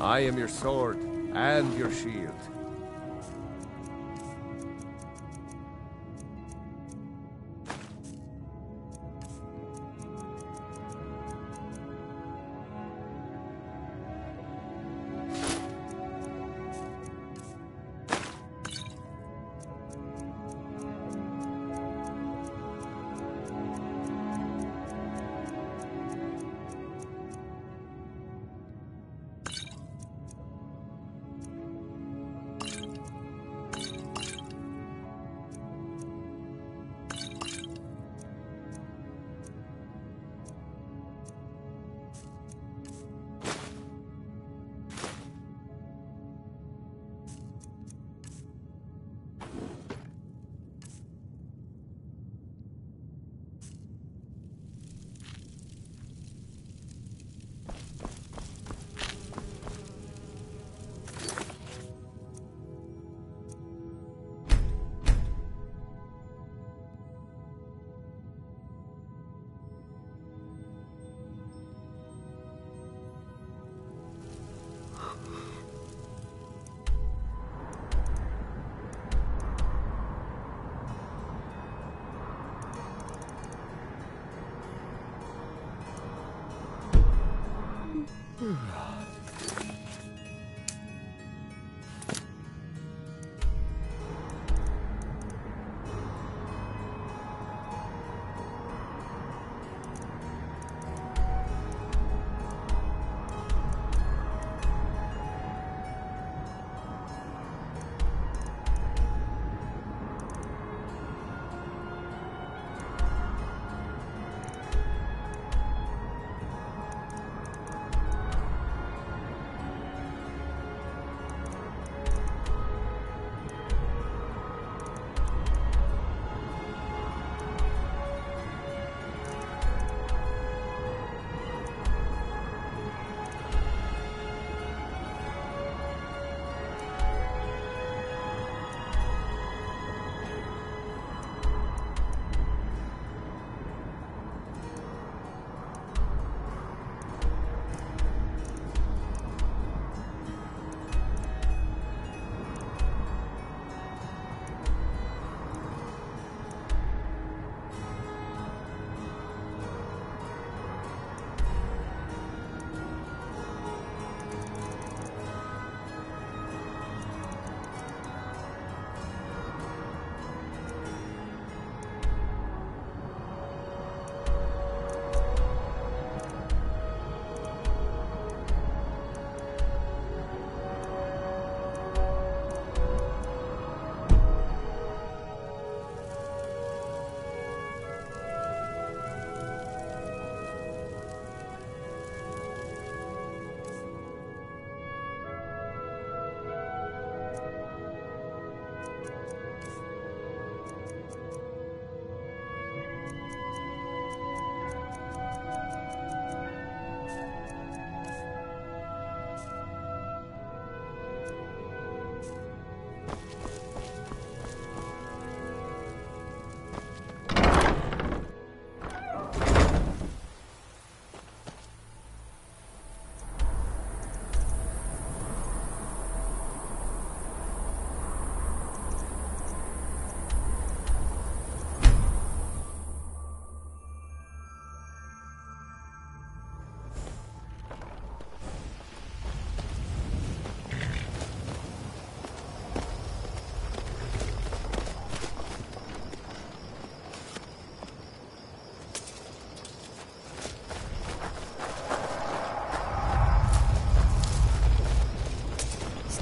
I am your sword and your shield.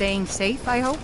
staying safe, I hope?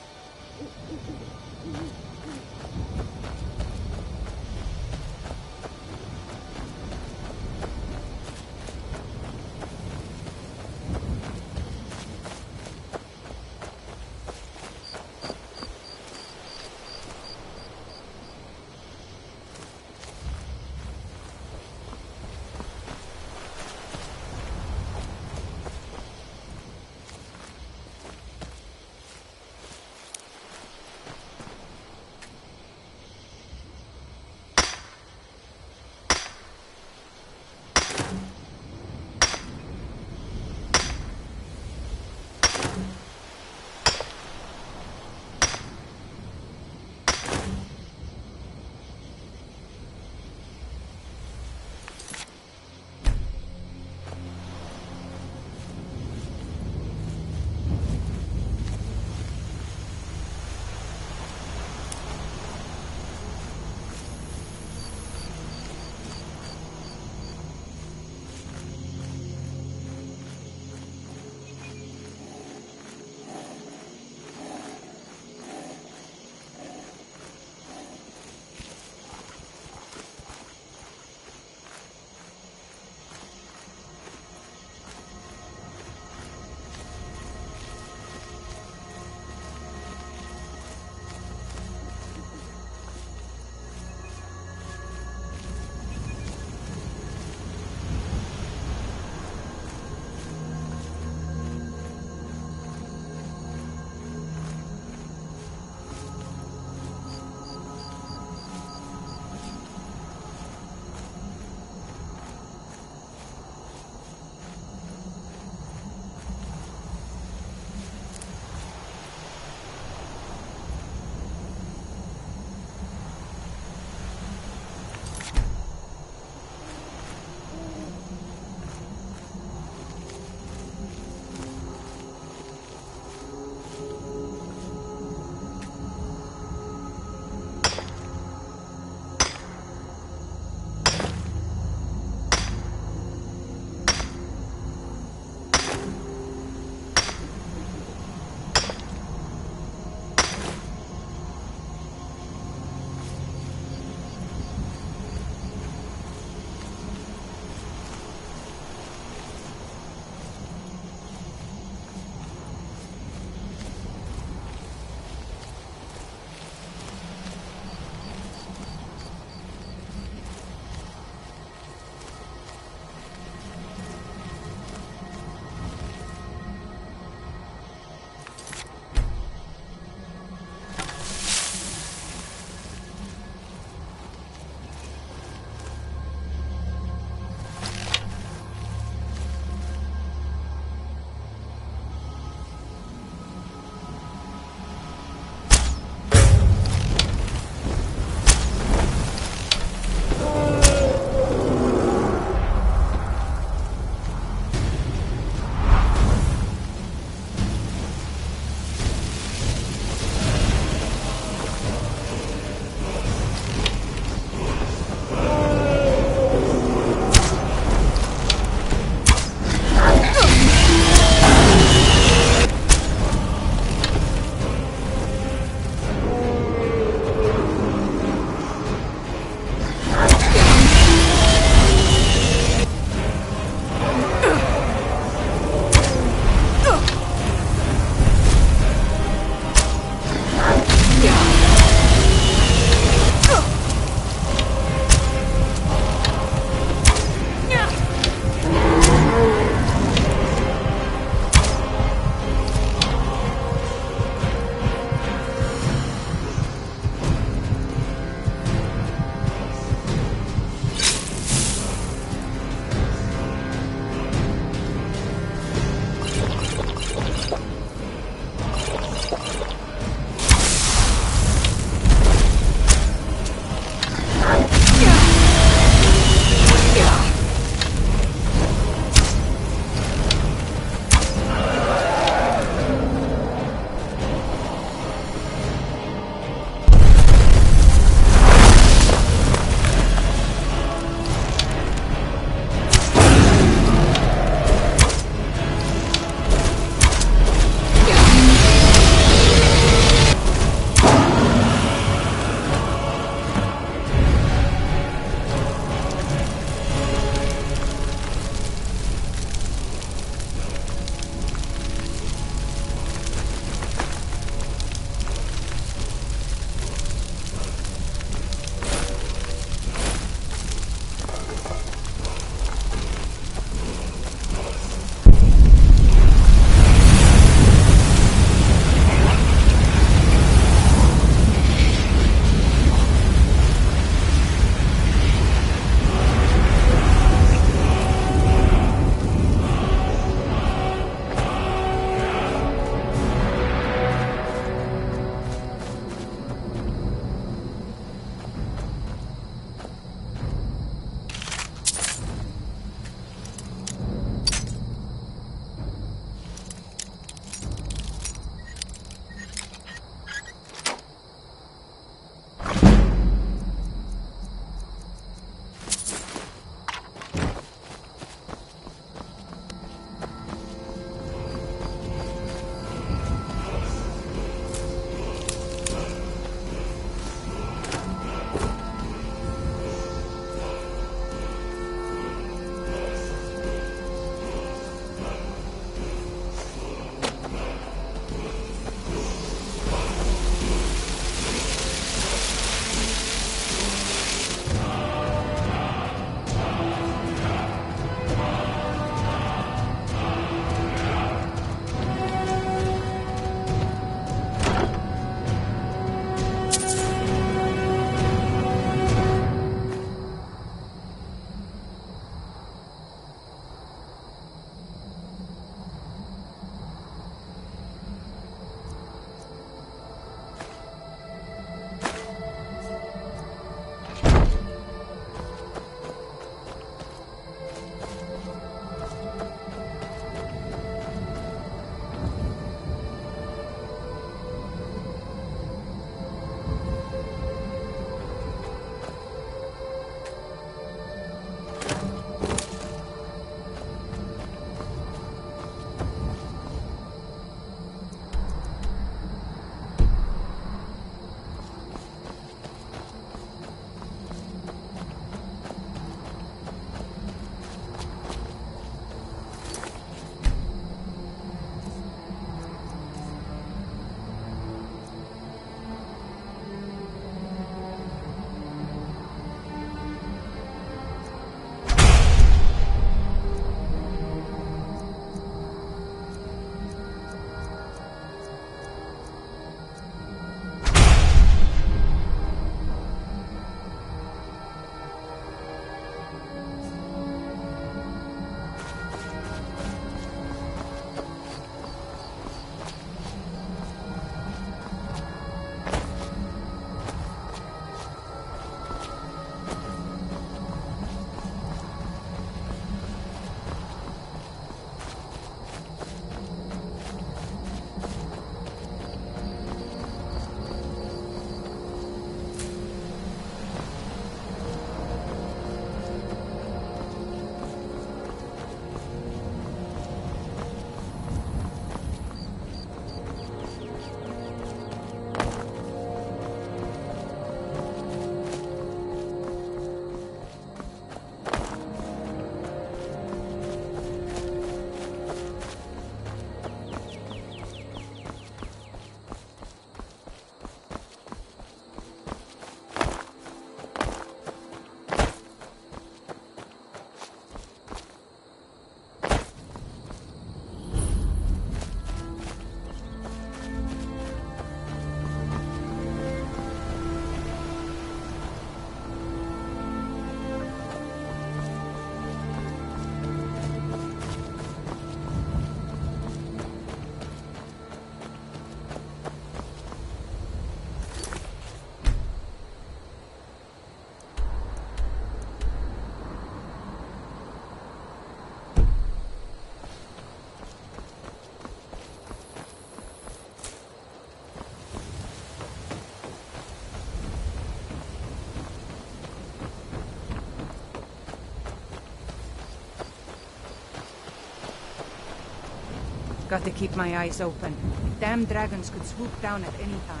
Got to keep my eyes open. Damn dragons could swoop down at any time.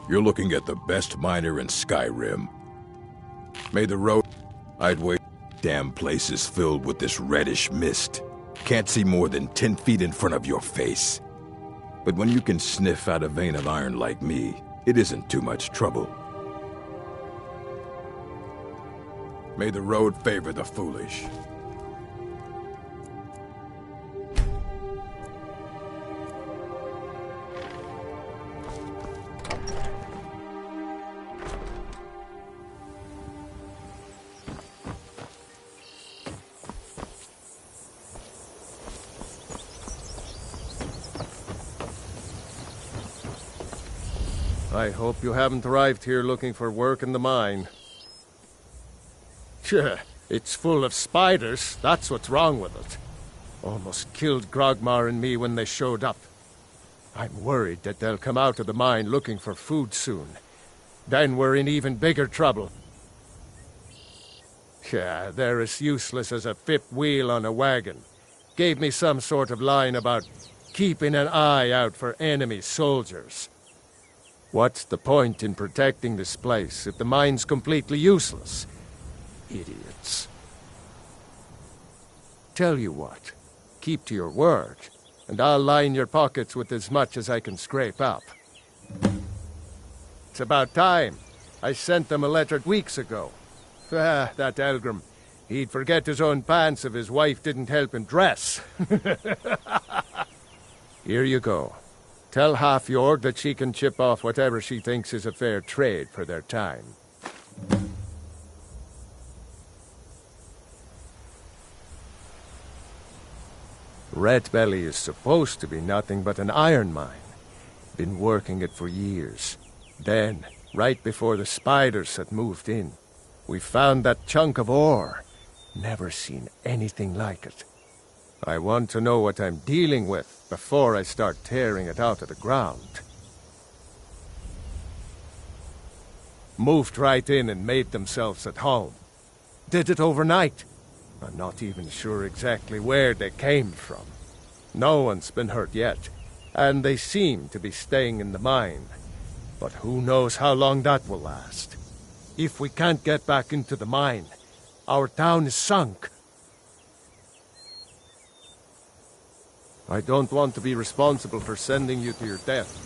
You're looking at the best miner in Skyrim. May the road... I'd wait. Damn place is filled with this reddish mist. Can't see more than 10 feet in front of your face. But when you can sniff out a vein of iron like me, it isn't too much trouble. May the road favor the foolish. I hope you haven't arrived here looking for work in the mine. Tch, it's full of spiders. That's what's wrong with it. Almost killed Grogmar and me when they showed up. I'm worried that they'll come out of the mine looking for food soon. Then we're in even bigger trouble. Yeah, they're as useless as a fifth wheel on a wagon. Gave me some sort of line about keeping an eye out for enemy soldiers. What's the point in protecting this place if the mine's completely useless? Idiots. Tell you what, keep to your word, and I'll line your pockets with as much as I can scrape up. It's about time. I sent them a letter weeks ago. That Elgrim. He'd forget his own pants if his wife didn't help him dress. Here you go. Tell Half-Jorg that she can chip off whatever she thinks is a fair trade for their time. Red Belly is supposed to be nothing but an iron mine. Been working it for years. Then, right before the spiders had moved in, we found that chunk of ore. Never seen anything like it. I want to know what I'm dealing with before I start tearing it out of the ground. Moved right in and made themselves at home. Did it overnight. I'm not even sure exactly where they came from. No one's been hurt yet, and they seem to be staying in the mine. But who knows how long that will last. If we can't get back into the mine, our town is sunk. I don't want to be responsible for sending you to your death.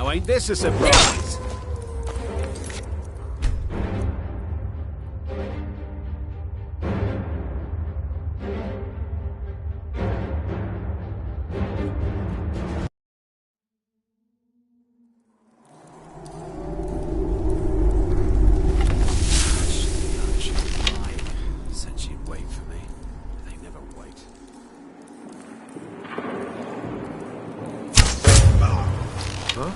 Now ain't this a surprise? Said she'd wait for me. They never wait. Huh?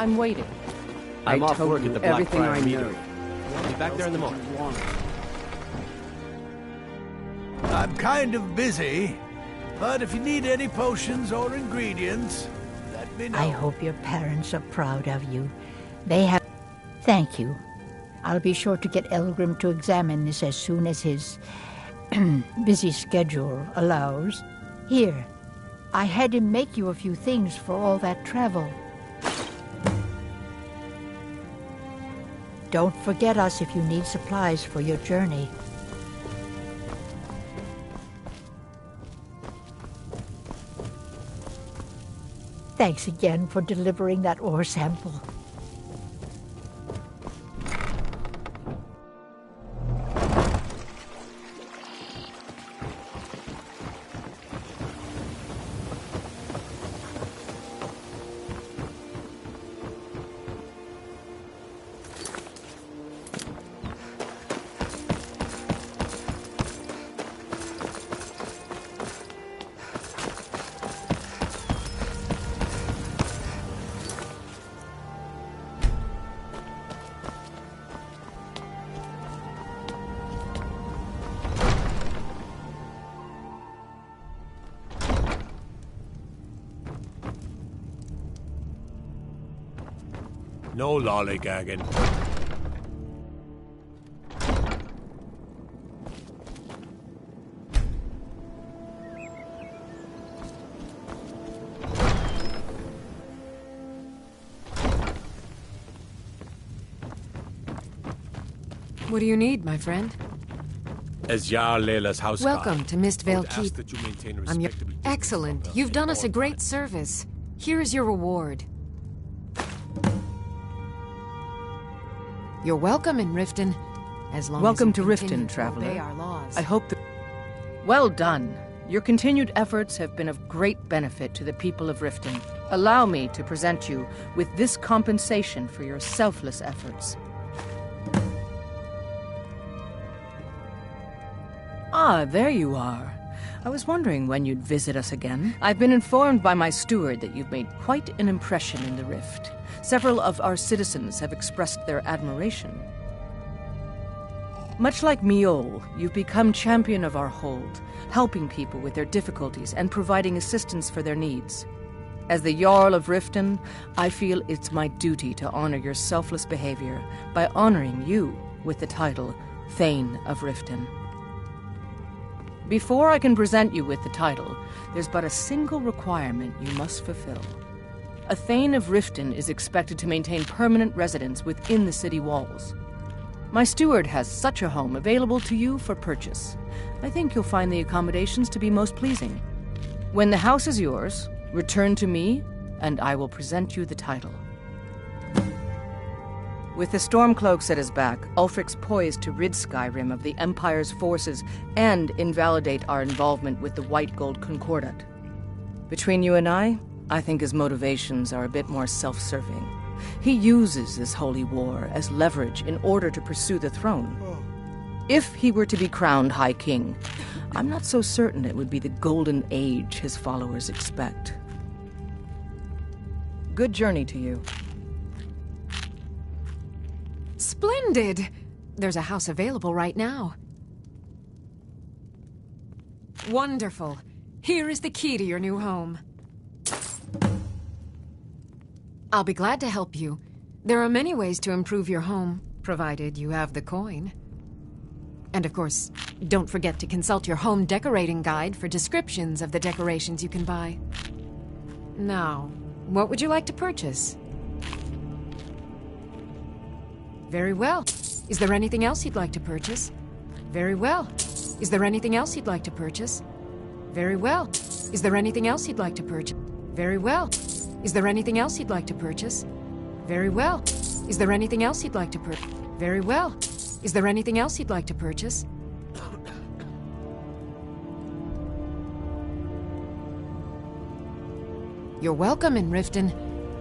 I'm waiting. I'm I off told work you at the everything Blackfriar I meeting. know. I'll be back there in the morning. I'm kind of busy, but if you need any potions or ingredients, let me know. I hope your parents are proud of you. They have... Thank you. I'll be sure to get Elgrim to examine this as soon as his busy schedule allows. Here, I had him make you a few things for all that travel. Don't forget us if you need supplies for your journey. Thanks again for delivering that ore sample. No lollygagging. What do you need, my friend? As Jarl Leila's house Welcome to Mistvale Keep. Keep. That you maintain I'm your... respectable Excellent. You've done us a great service. Here is your reward. You're welcome in Riften, as long Welcome as to you continue Riften, to traveler. obey our laws. I hope that... Well done. Your continued efforts have been of great benefit to the people of Riften. Allow me to present you with this compensation for your selfless efforts. Ah, there you are. I was wondering when you'd visit us again. I've been informed by my steward that you've made quite an impression in the Rift. Several of our citizens have expressed their admiration. Much like Miol, you've become champion of our hold, helping people with their difficulties and providing assistance for their needs. As the Jarl of Riften, I feel it's my duty to honor your selfless behavior by honoring you with the title Thane of Riften. Before I can present you with the title, there's but a single requirement you must fulfill. A Thane of Riften is expected to maintain permanent residence within the city walls. My steward has such a home available to you for purchase. I think you'll find the accommodations to be most pleasing. When the house is yours, return to me, and I will present you the title. With the Stormcloaks at his back, Ulfric's poised to rid Skyrim of the Empire's forces and invalidate our involvement with the White Gold Concordat. Between you and I think his motivations are a bit more self-serving. He uses this holy war as leverage in order to pursue the throne. If he were to be crowned High King, I'm not so certain it would be the golden age his followers expect. Good journey to you. Splendid! There's a house available right now. Wonderful. Here is the key to your new home. I'll be glad to help you. There are many ways to improve your home, provided you have the coin. And of course, don't forget to consult your home decorating guide for descriptions of the decorations you can buy. Now, what would you like to purchase? Very well. Is there anything else you'd like to purchase? Very well. Is there anything else you'd like to purchase? Very well. Is there anything else you'd like to purchase? Very well. Is there anything else you'd like to purchase? Very well. Is there anything else you'd like to purchase? Very well. Is there anything else you'd like to purchase? You're welcome in Riften,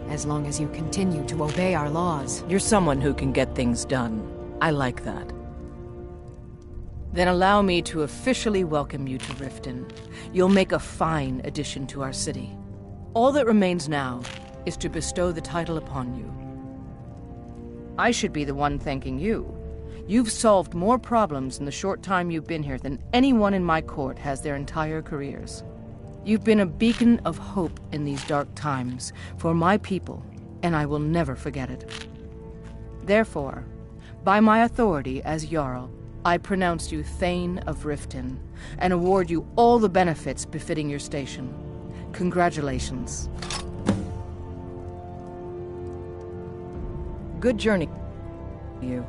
as long as you continue to obey our laws. You're someone who can get things done. I like that. Then allow me to officially welcome you to Riften. You'll make a fine addition to our city. All that remains now is to bestow the title upon you. I should be the one thanking you. You've solved more problems in the short time you've been here than anyone in my court has their entire careers. You've been a beacon of hope in these dark times for my people, and I will never forget it. Therefore, by my authority as Jarl, I pronounce you Thane of Riften, and award you all the benefits befitting your station. Congratulations. Good journey, you.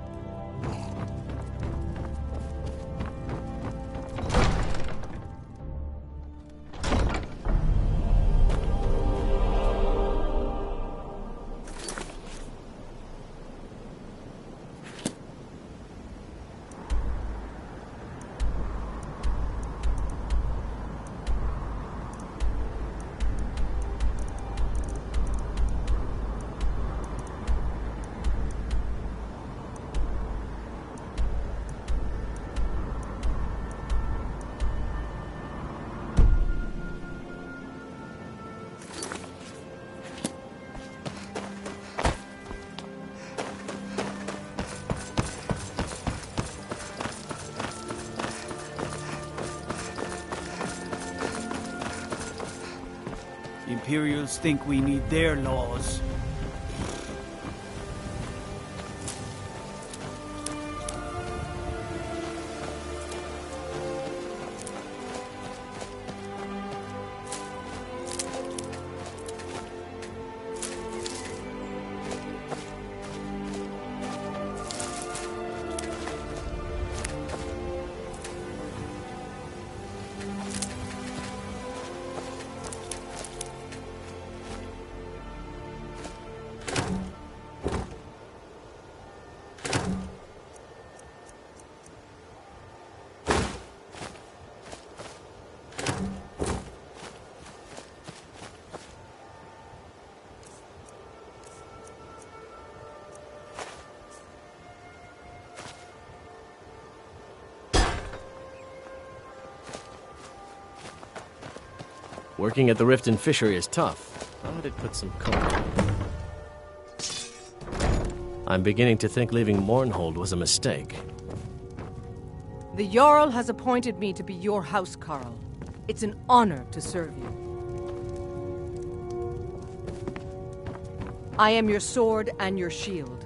The Imperials think we need their laws. Working at the Riften fishery is tough. Thought I'd put some coke. I'm beginning to think leaving Mournhold was a mistake. The Jarl has appointed me to be your housecarl. It's an honor to serve you. I am your sword and your shield.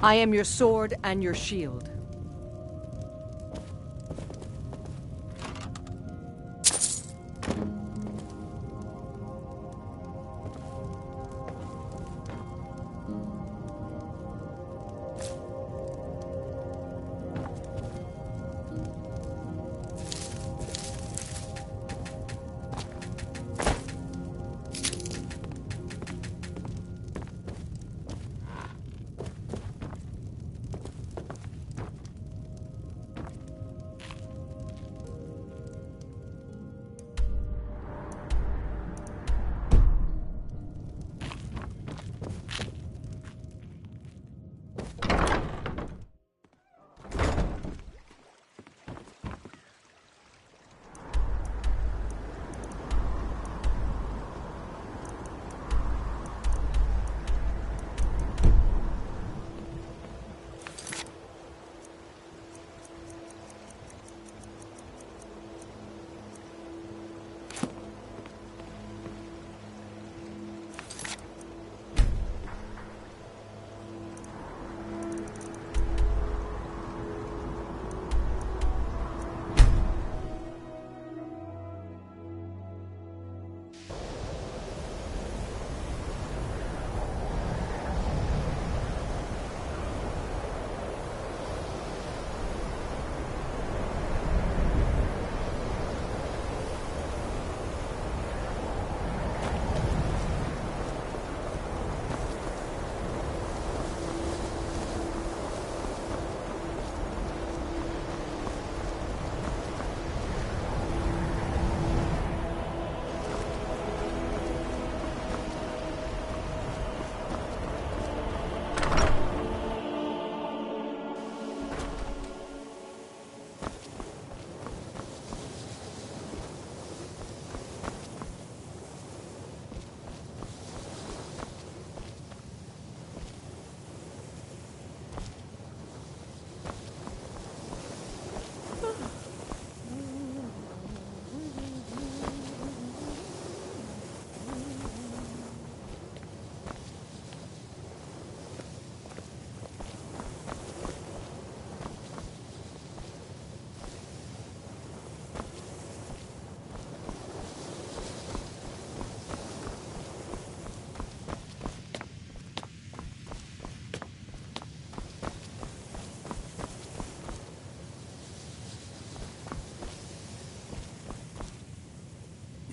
I am your sword and your shield.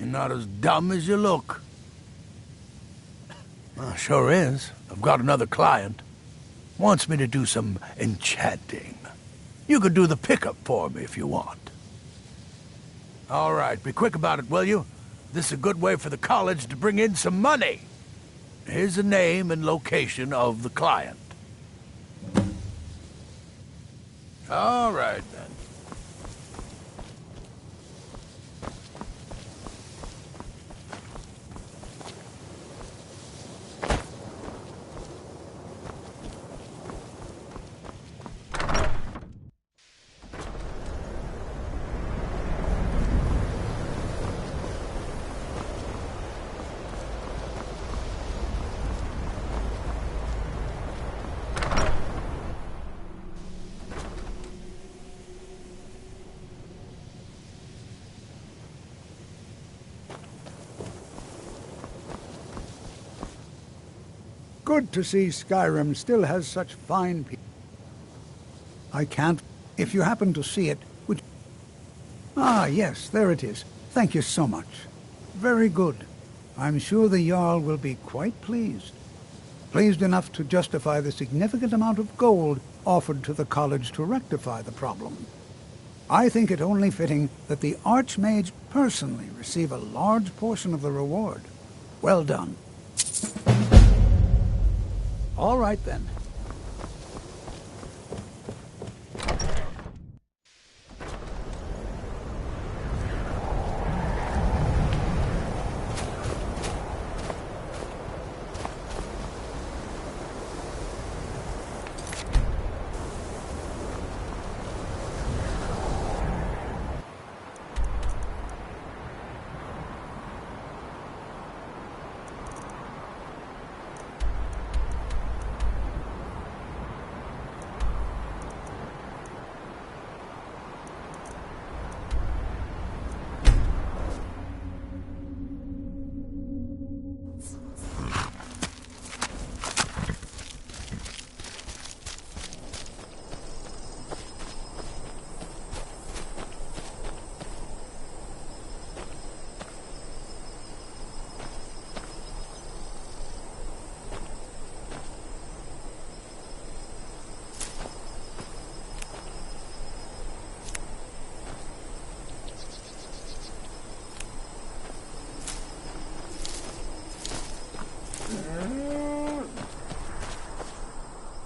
You're not as dumb as you look. Well, sure is. I've got another client. Wants me to do some enchanting. You could do the pickup for me if you want. All right, be quick about it, will you? This is a good way for the college to bring in some money. Here's the name and location of the client. All right, then. Good to see Skyrim still has such fine people. I can't... If you happen to see it, would... Ah, yes, there it is. Thank you so much. Very good. I'm sure the Jarl will be quite pleased. Pleased enough to justify the significant amount of gold offered to the college to rectify the problem. I think it only fitting that the Archmage personally receive a large portion of the reward. Well done. All right, then.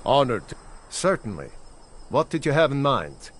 Honored. Certainly. What did you have in mind?